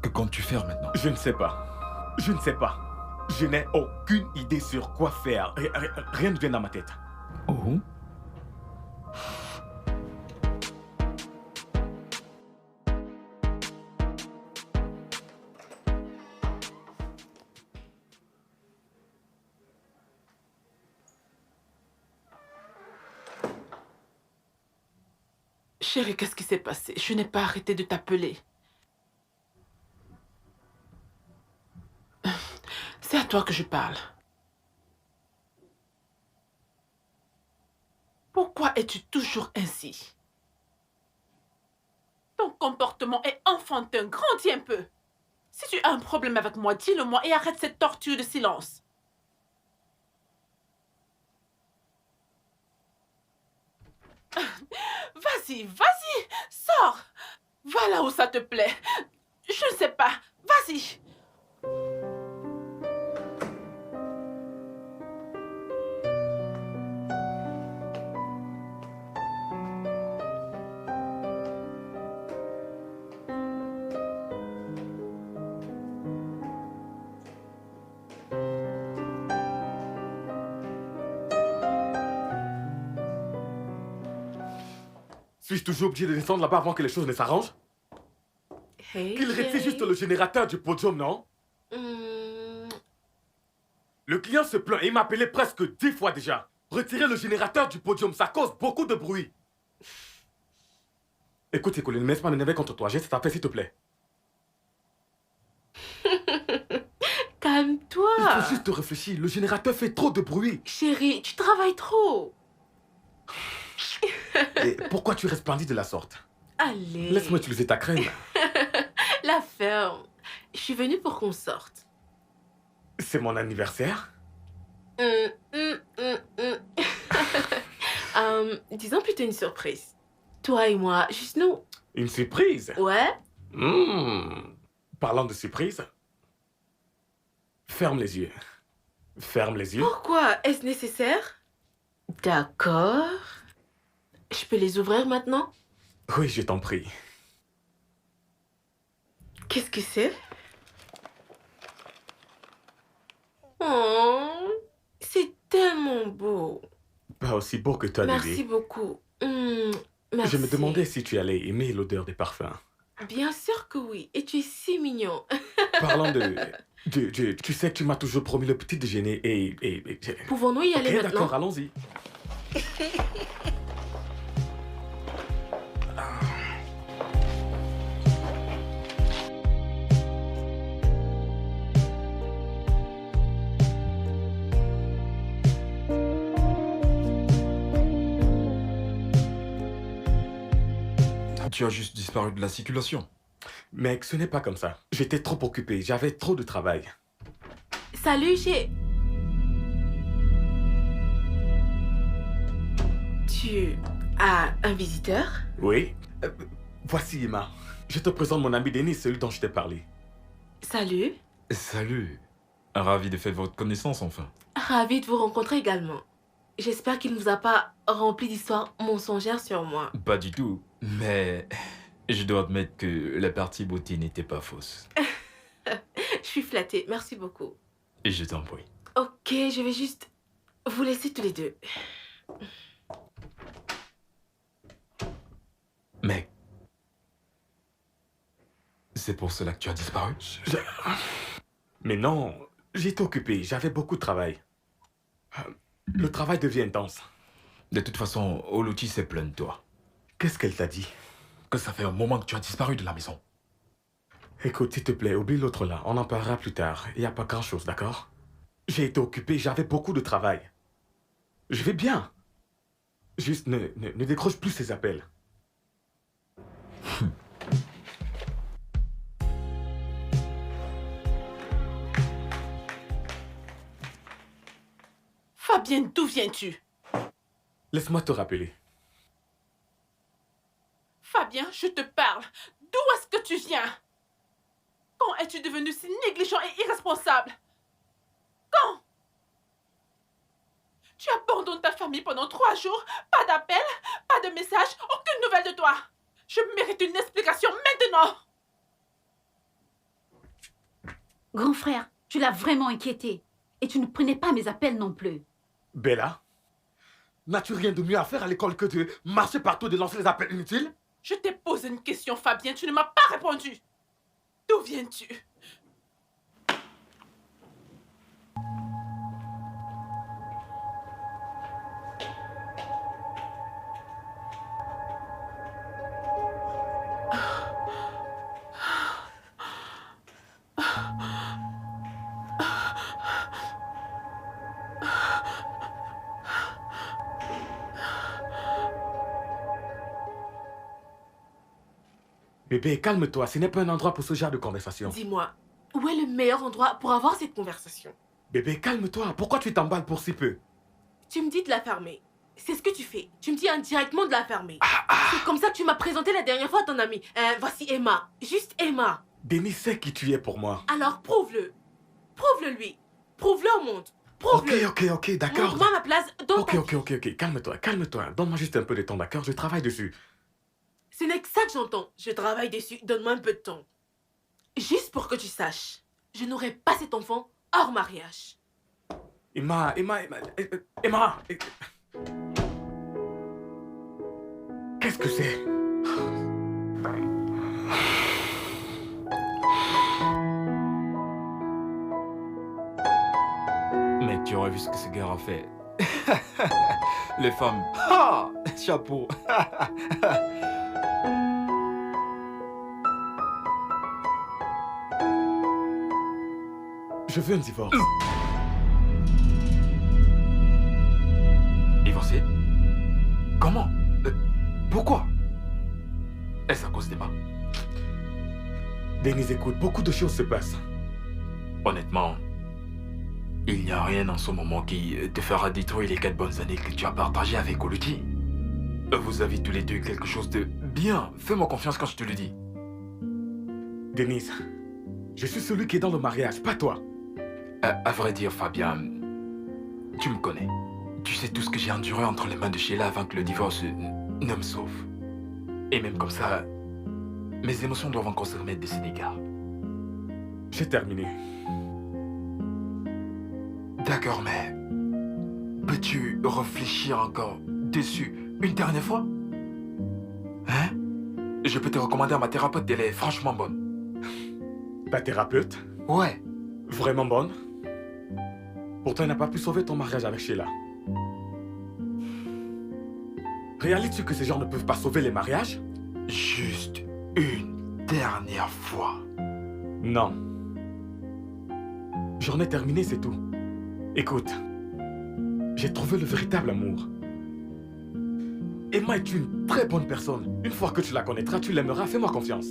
Que comptes-tu faire maintenant? Je ne sais pas. Je ne sais pas. Je n'ai aucune idée sur quoi faire. Rien ne vient dans ma tête. Oh? Chérie, qu'est-ce qui s'est passé? Je n'ai pas arrêté de t'appeler. C'est à toi que je parle. Pourquoi es-tu toujours ainsi? Ton comportement est enfantin, grandis un peu. Si tu as un problème avec moi, dis-le-moi et arrête cette torture de silence. Vas-y, vas-y, sors. Va là où ça te plaît. Je ne sais pas. Vas-y. Suis-je toujours obligé de descendre là-bas avant que les choses ne s'arrangent? Hey, Qu'il retire juste le générateur du podium, non? Hmm, Le Le client se plaint et il m'a appelé presque 10 fois déjà. Retirer le générateur du podium, ça cause beaucoup de bruit. Écoute, Colin, ne me laisse pas m'énerver contre toi. J'ai cette affaire, s'il te plaît. Calme-toi. Il faut juste réfléchir. Le générateur fait trop de bruit. Chérie, tu travailles trop. Et pourquoi tu resplendis de la sorte? Allez. Laisse-moi utiliser ta crème. La ferme. Je suis venue pour qu'on sorte. C'est mon anniversaire. Disons plutôt une surprise. Toi et moi, juste nous. Une surprise? Ouais? Parlant de surprise, ferme les yeux. Ferme les yeux. Pourquoi? Est-ce nécessaire? D'accord. Je peux les ouvrir maintenant? Oui, je t'en prie. Qu'est-ce que c'est? Oh, c'est tellement beau. Pas aussi beau que toi, Merci bébé. beaucoup. Merci. Je me demandais si tu allais aimer l'odeur des parfums. Bien sûr que oui. Et tu es si mignon. Parlant de... Tu sais que tu m'as toujours promis le petit déjeuner et... Pouvons-nous y aller Ok, maintenant? d'accord, allons-y. Tu as juste disparu de la circulation. Mec, ce n'est pas comme ça. J'étais trop occupé, j'avais trop de travail. Salut, Tu as un visiteur? Oui? Voici Emma. Je te présente mon ami Denis, celui dont je t'ai parlé. Salut. Salut. Ravi de faire votre connaissance, enfin. Ravi de vous rencontrer également. J'espère qu'il ne vous a pas rempli d'histoires mensongères sur moi. Pas du tout. Mais je dois admettre que la partie beauté n'était pas fausse. Je suis flattée. Merci beaucoup. Et je t'en prie. Ok, je vais juste vous laisser tous les deux. Mec. C'est pour cela que tu as disparu? Mais non, j'étais occupé, j'avais beaucoup de travail. Le travail devient intense. De toute façon, Oluchi s'est plaint de toi. Qu'est-ce qu'elle t'a dit? Que ça fait un moment que tu as disparu de la maison. Écoute, s'il te plaît, oublie l'autre là. On en parlera plus tard. Il n'y a pas grand-chose, d'accord? J'ai été occupé, j'avais beaucoup de travail. Je vais bien. Juste ne décroche plus ces appels. Fabienne, d'où viens-tu? Laisse-moi te rappeler. Fabien, je te parle. D'où est-ce que tu viens? Quand es-tu devenu si négligent et irresponsable? Quand? Tu abandonnes ta famille pendant 3 jours, pas d'appel, pas de message, aucune nouvelle de toi. Je mérite une explication maintenant. Grand frère, tu l'as vraiment inquiété. Et tu ne prenais pas mes appels non plus. Bella, n'as-tu rien de mieux à faire à l'école que de marcher partout et de lancer les appels inutiles? Je t'ai posé une question, Fabien, tu ne m'as pas répondu. D'où viens-tu? Bébé, calme-toi, ce n'est pas un endroit pour ce genre de conversation. Dis-moi, où est le meilleur endroit pour avoir cette conversation? Bébé, calme-toi, pourquoi tu t'emballes pour si peu? Tu me dis de la fermer. C'est ce que tu fais. Tu me dis indirectement de la fermer. C'est comme ça que tu m'as présenté la dernière fois à ton ami. Voici Emma. Juste Emma. Denis sait qui tu es pour moi. Alors prouve-le. Prouve-le lui. Prouve-le au monde. Prouve-le. Ok, d'accord. Montre-moi ma place dans ta vie. Ok, calme-toi. Donne-moi juste un peu de temps, d'accord? Je travaille dessus. Ce n'est que ça que j'entends. Je travaille dessus. Donne-moi un peu de temps. Juste pour que tu saches, je n'aurai pas cet enfant hors mariage. Emma. Qu'est-ce que c'est? vu ce que ce gars a fait. Les femmes. Ah, chapeau. Je veux un divorce. Divorcé? Comment? Pourquoi? Est-ce à cause d'Emma? Denise, écoute, beaucoup de choses se passent. Honnêtement, il n'y a rien en ce moment qui te fera détruire les 4 bonnes années que tu as partagées avec Oluti. Vous avez tous les deux quelque chose de bien. Fais-moi confiance quand je te le dis. Denise, je suis celui qui est dans le mariage, pas toi. À vrai dire, Fabien, tu me connais. Tu sais tout ce que j'ai enduré entre les mains de Sheila avant que le divorce ne me sauve. Et même comme ça, mes émotions doivent encore se remettre de ces dégâts. J'ai terminé. D'accord, mais peux-tu réfléchir encore dessus une dernière fois? Hein? Je peux te recommander à ma thérapeute, elle est franchement bonne. Ta thérapeute? Ouais. Vraiment bonne? Pourtant, elle n'a pas pu sauver ton mariage avec Sheila. Réalises-tu que ces gens ne peuvent pas sauver les mariages? Juste une dernière fois. Non. J'en ai terminé, c'est tout. Écoute, j'ai trouvé le véritable amour. Emma est une très bonne personne. Une fois que tu la connaîtras, tu l'aimeras, fais-moi confiance.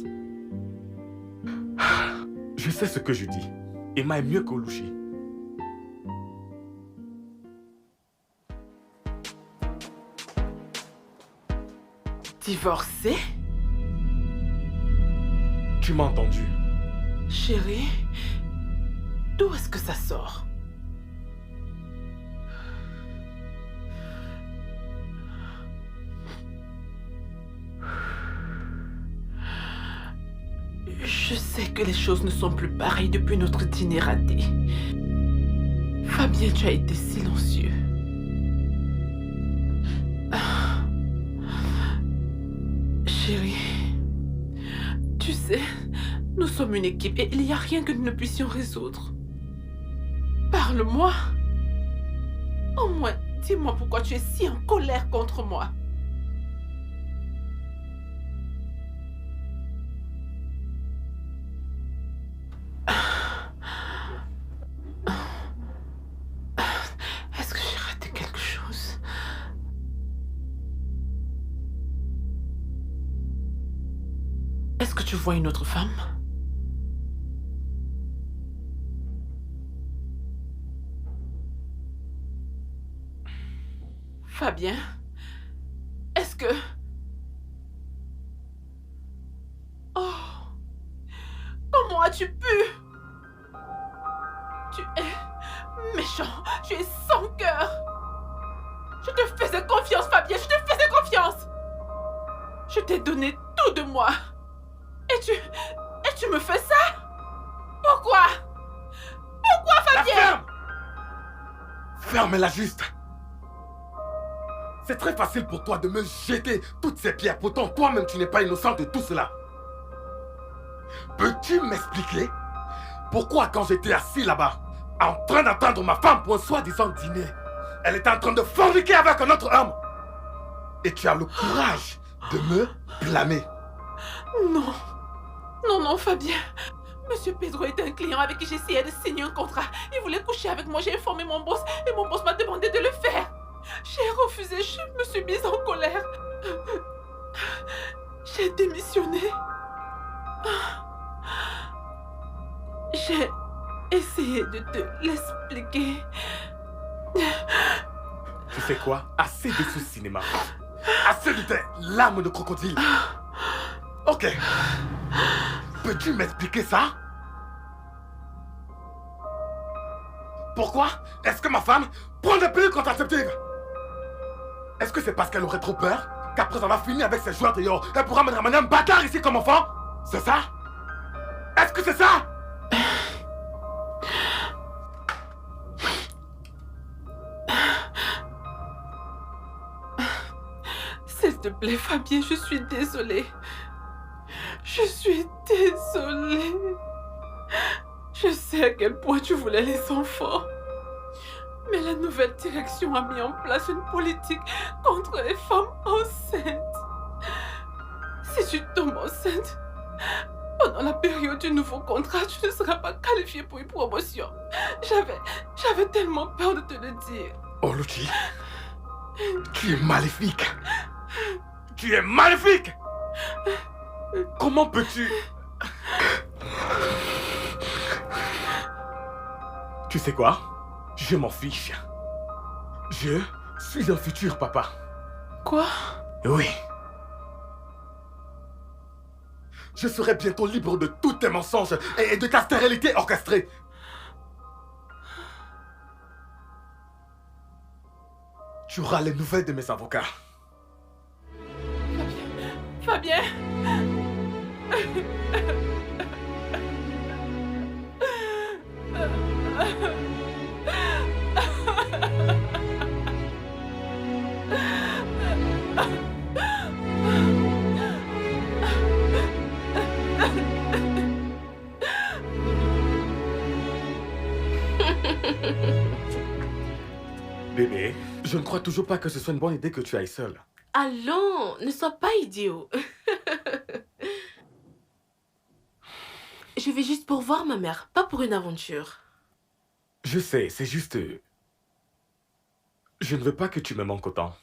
Je sais ce que je dis. Emma est mieux qu'Oluchi. Divorcé? Tu m'as entendu. Chérie, d'où est-ce que ça sort? Je sais que les choses ne sont plus pareilles depuis notre dîner raté. Fabien, tu as été silencieux. Chérie, tu sais, nous sommes une équipe et il n'y a rien que nous ne puissions résoudre. Parle-moi. Au moins, dis-moi pourquoi tu es si en colère contre moi. Est-ce que j'ai raté quelque chose? Est-ce que tu vois une autre femme? Fabien, est-ce que... Oh, comment as-tu pu? Tu es méchant, tu es sans cœur. Je te faisais confiance, Fabien, je te faisais confiance. Je t'ai donné tout de moi. Et tu me fais ça? Pourquoi? Pourquoi, Fabien? La ferme! Ferme-la juste. C'est très facile pour toi de me jeter toutes ces pierres. Pourtant, toi-même, tu n'es pas innocent de tout cela. Peux-tu m'expliquer pourquoi, quand j'étais assis là-bas, en train d'attendre ma femme pour un soi-disant dîner, elle était en train de forniquer avec un autre homme? Et tu as le courage de me blâmer. Non. Non, non, Fabien. Monsieur Pedro était un client avec qui j'essayais de signer un contrat. Il voulait coucher avec moi. J'ai informé mon boss et mon boss m'a demandé de le faire. J'ai refusé. Je me suis mise en colère. J'ai démissionné. J'ai essayé de te l'expliquer. Tu sais quoi? Assez de ce cinéma. Assez de tes larmes de crocodile. Ok. Peux-tu m'expliquer ça? Pourquoi est-ce que ma femme prend des pilules contraceptives? Est-ce que c'est parce qu'elle aurait trop peur qu'après avoir fini avec ses joueurs dehors, elle pourra me ramener un bâtard ici comme enfant? C'est ça? Est-ce que c'est ça? S'il te plaît, Fabien, je suis désolée. Je suis désolée. Je sais à quel point tu voulais les enfants. Mais la nouvelle direction a mis en place une politique contre les femmes enceintes. Si tu tombes enceinte, pendant la période du nouveau contrat, tu ne seras pas qualifiée pour une promotion. J'avais tellement peur de te le dire. Oh, Luchi, tu es maléfique. Tu es maléfique. Comment peux-tu... Tu sais quoi? Je m'en fiche. Je suis un futur papa. Quoi? Oui. Je serai bientôt libre de tous tes mensonges et de ta stérilité orchestrée. Tu auras les nouvelles de mes avocats. Fabien. Bébé, je ne crois toujours pas que ce soit une bonne idée que tu ailles seule. Allons, ne sois pas idiot. Je vais juste pour voir ma mère, pas pour une aventure. Je sais, c'est juste... Je ne veux pas que tu me manques autant.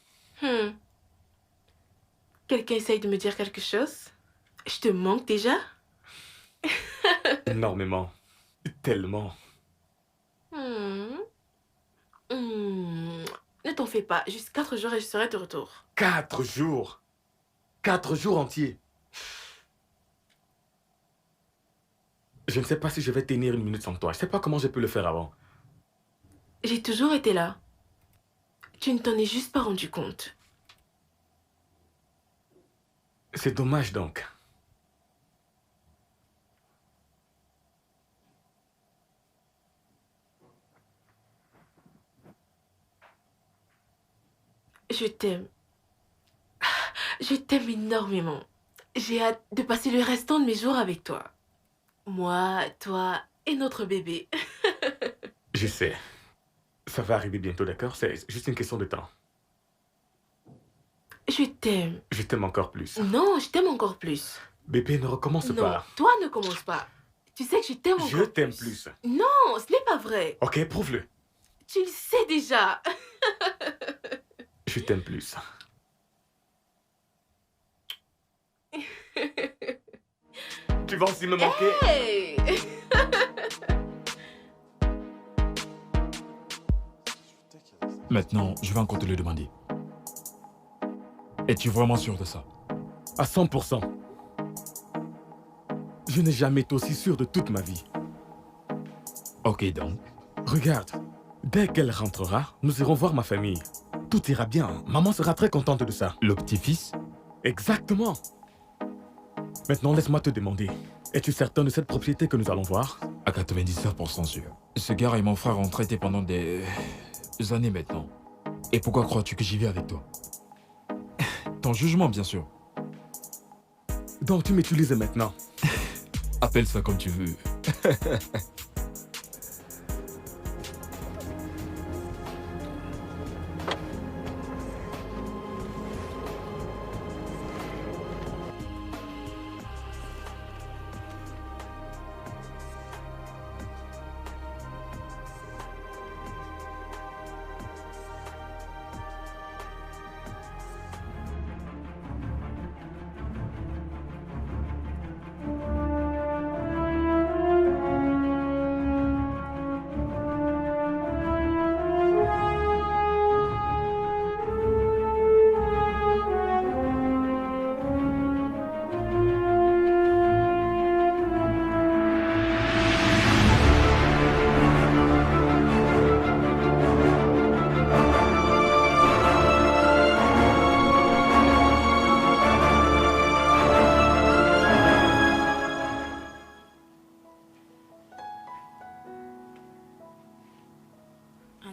Quelqu'un essaye de me dire quelque chose? Je te manque déjà? Énormément. Tellement. Ne t'en fais pas, juste 4 jours et je serai de retour. 4 jours. 4 jours entiers. Je ne sais pas si je vais tenir une minute sans toi. Je ne sais pas comment je peux le faire avant. J'ai toujours été là. Tu ne t'en es juste pas rendu compte. C'est dommage donc. Je t'aime. Je t'aime énormément. J'ai hâte de passer le restant de mes jours avec toi. Moi, toi et notre bébé. Je sais. Ça va arriver bientôt, d'accord? C'est juste une question de temps. Je t'aime. Je t'aime encore plus. Non, je t'aime encore plus. Bébé, ne recommence Non, pas. toi ne commence pas. Tu sais que je t'aime encore plus. Je t'aime plus. Non, ce n'est pas vrai. Ok, prouve-le. Tu le sais déjà. Je t'aime plus. Tu vas aussi me manquer. Hey. Maintenant, je vais encore te le demander. Es-tu vraiment sûr de ça? À 100%. Je n'ai jamais été aussi sûr de toute ma vie. Ok donc. Regarde, dès qu'elle rentrera, nous irons voir ma famille. Tout ira bien. Maman sera très contente de ça. Le petit-fils? Exactement. Maintenant, laisse-moi te demander. Es-tu certain de cette propriété que nous allons voir? À 99% sûr. Ce gars et mon frère ont traité pendant des années maintenant. Et pourquoi crois-tu que j'y vais avec toi? Ton jugement, bien sûr. Donc tu m'utilises maintenant. Appelle ça comme tu veux.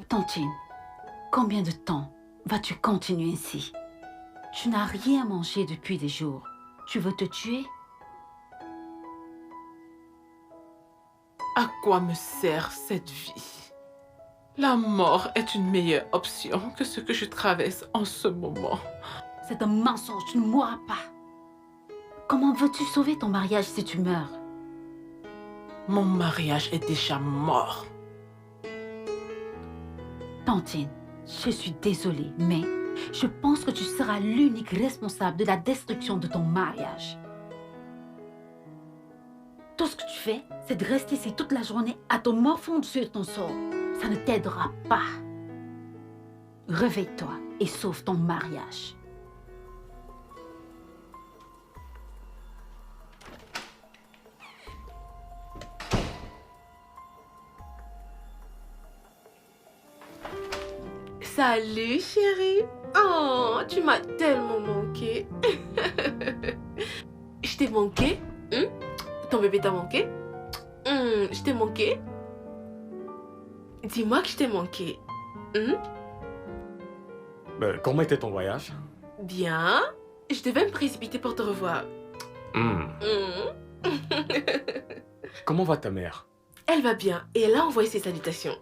Tantine, combien de temps vas-tu continuer ainsi? Tu n'as rien mangé depuis des jours. Tu veux te tuer? À quoi me sert cette vie? La mort est une meilleure option que ce que je traverse en ce moment. C'est un mensonge, tu ne mourras pas. Comment veux-tu sauver ton mariage si tu meurs? Mon mariage est déjà mort. Tantine, je suis désolée, mais je pense que tu seras l'unique responsable de la destruction de ton mariage. Tout ce que tu fais, c'est de rester ici toute la journée à te morfondre sur ton sort. Ça ne t'aidera pas. Réveille-toi et sauve ton mariage. Salut chérie. Oh, tu m'as tellement manqué. Je t'ai manqué? Ton bébé t'a manqué? Je t'ai manqué? Dis-moi que je t'ai manqué. Comment était ton voyage? Bien. Je devais me précipiter pour te revoir. Comment va ta mère? Elle va bien et elle a envoyé ses salutations.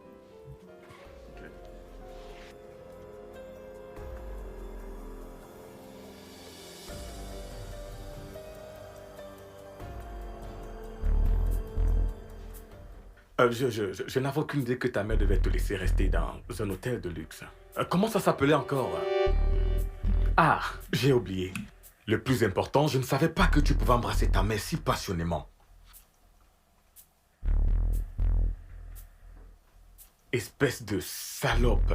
Je n'avais aucune idée que ta mère devait te laisser rester dans un hôtel de luxe. Comment ça s'appelait encore? Ah, j'ai oublié. Le plus important, je ne savais pas que tu pouvais embrasser ta mère si passionnément. Espèce de salope.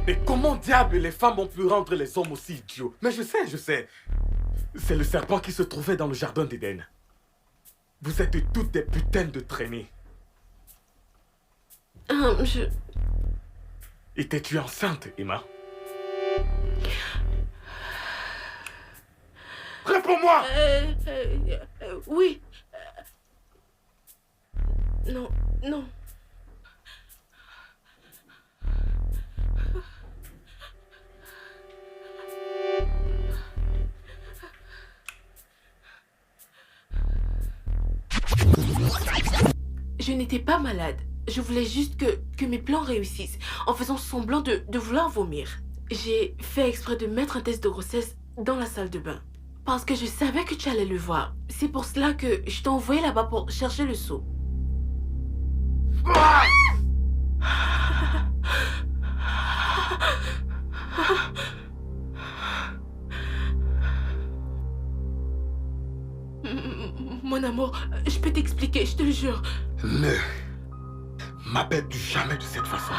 Et comment diable les femmes ont pu rendre les hommes aussi idiots? Mais je sais. C'est le serpent qui se trouvait dans le jardin d'Éden. Vous êtes toutes des putains de traînées. Étais-tu enceinte, Emma? Réponds-moi! Oui. Non. Je n'étais pas malade. Je voulais juste que mes plans réussissent en faisant semblant de vouloir vomir. J'ai fait exprès de mettre un test de grossesse dans la salle de bain. Parce que je savais que tu allais le voir. C'est pour cela que je t'ai envoyé là-bas pour chercher le seau. Mon amour, je peux t'expliquer, je te le jure. Ne m'appelle plus jamais de cette façon.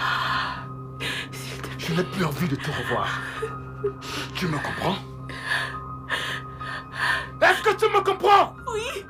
Je n'ai plus envie de te revoir. Tu me comprends? Est-ce que tu me comprends? Oui.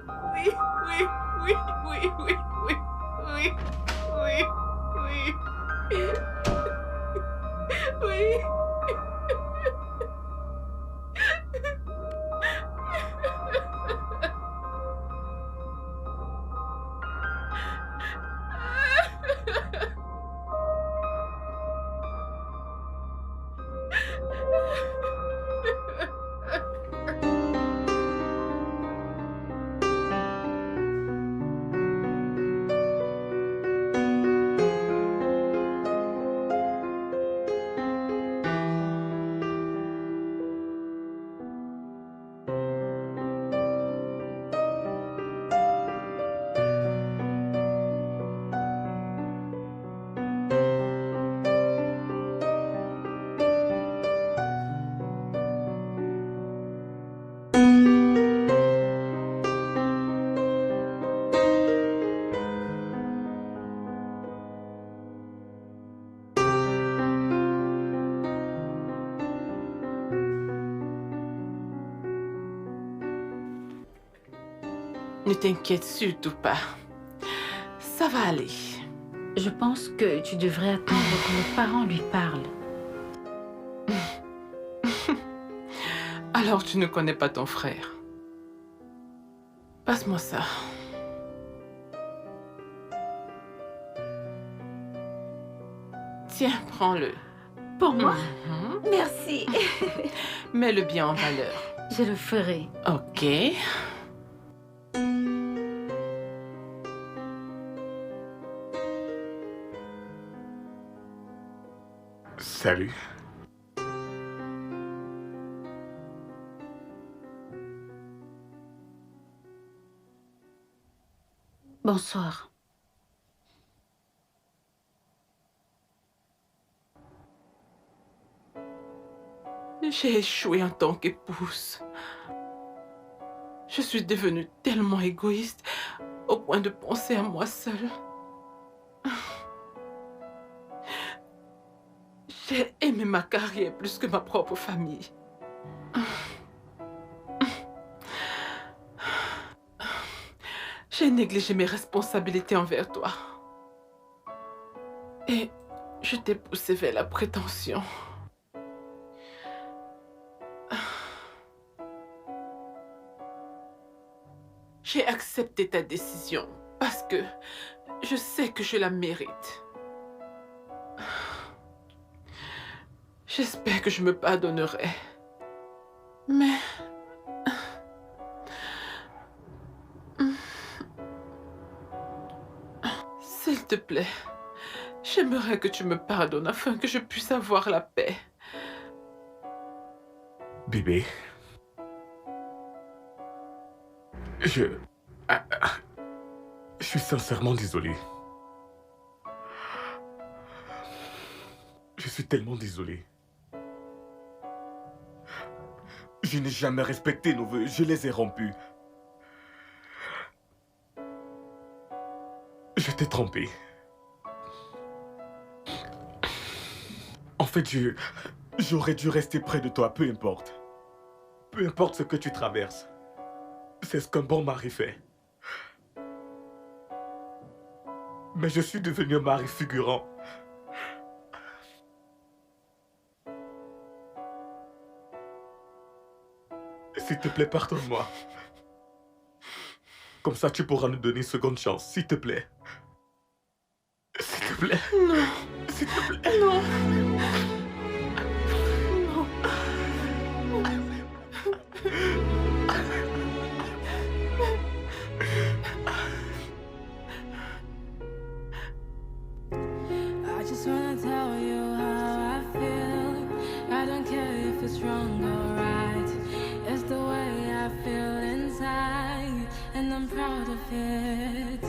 Ne t'inquiète surtout pas. Ça va aller. Je pense que tu devrais attendre que nos parents lui parlent. Alors tu ne connais pas ton frère. Passe-moi ça. Tiens, prends-le. Pour moi? Merci. Mets-le bien en valeur. Je le ferai. Ok. Salut. Bonsoir. J'ai échoué en tant qu'épouse. Je suis devenue tellement égoïste au point de penser à moi seule. J'ai aimé ma carrière plus que ma propre famille. J'ai négligé mes responsabilités envers toi. Et je t'ai poussé vers la prétention. J'ai accepté ta décision parce que je sais que je la mérite. J'espère que je me pardonnerai. Mais... s'il te plaît, j'aimerais que tu me pardonnes afin que je puisse avoir la paix. Bébé. Je suis sincèrement désolé. Je suis tellement désolé. Je n'ai jamais respecté nos vœux, je les ai rompus. Je t'ai trompé. En fait, j'aurais dû rester près de toi, peu importe. Peu importe ce que tu traverses. C'est ce qu'un bon mari fait. Mais je suis devenu un mari figurant. S'il te plaît, pardonne-moi. Comme ça, tu pourras nous donner une seconde chance, s'il te plaît. S'il te plaît. Non. S'il te plaît. Non. I just wanna tell you how I feel. I don't care if it's wrong or right. It's the way I feel inside, and I'm proud of it.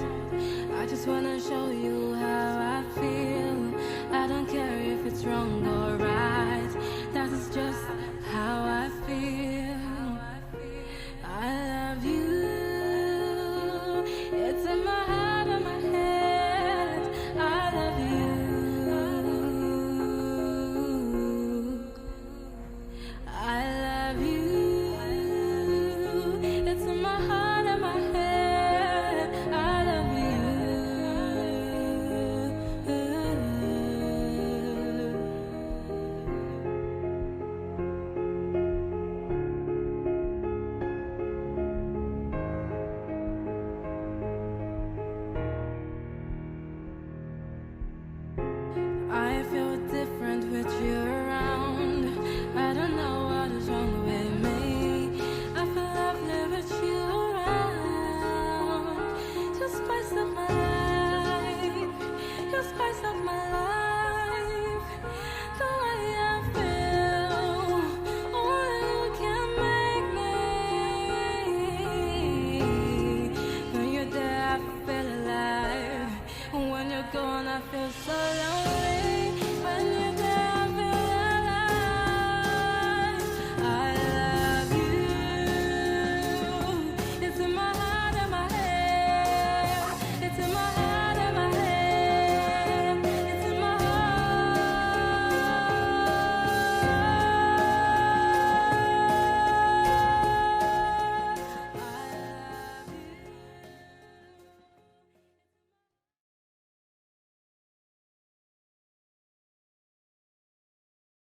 I just wanna show you how I feel. I don't care if it's wrong or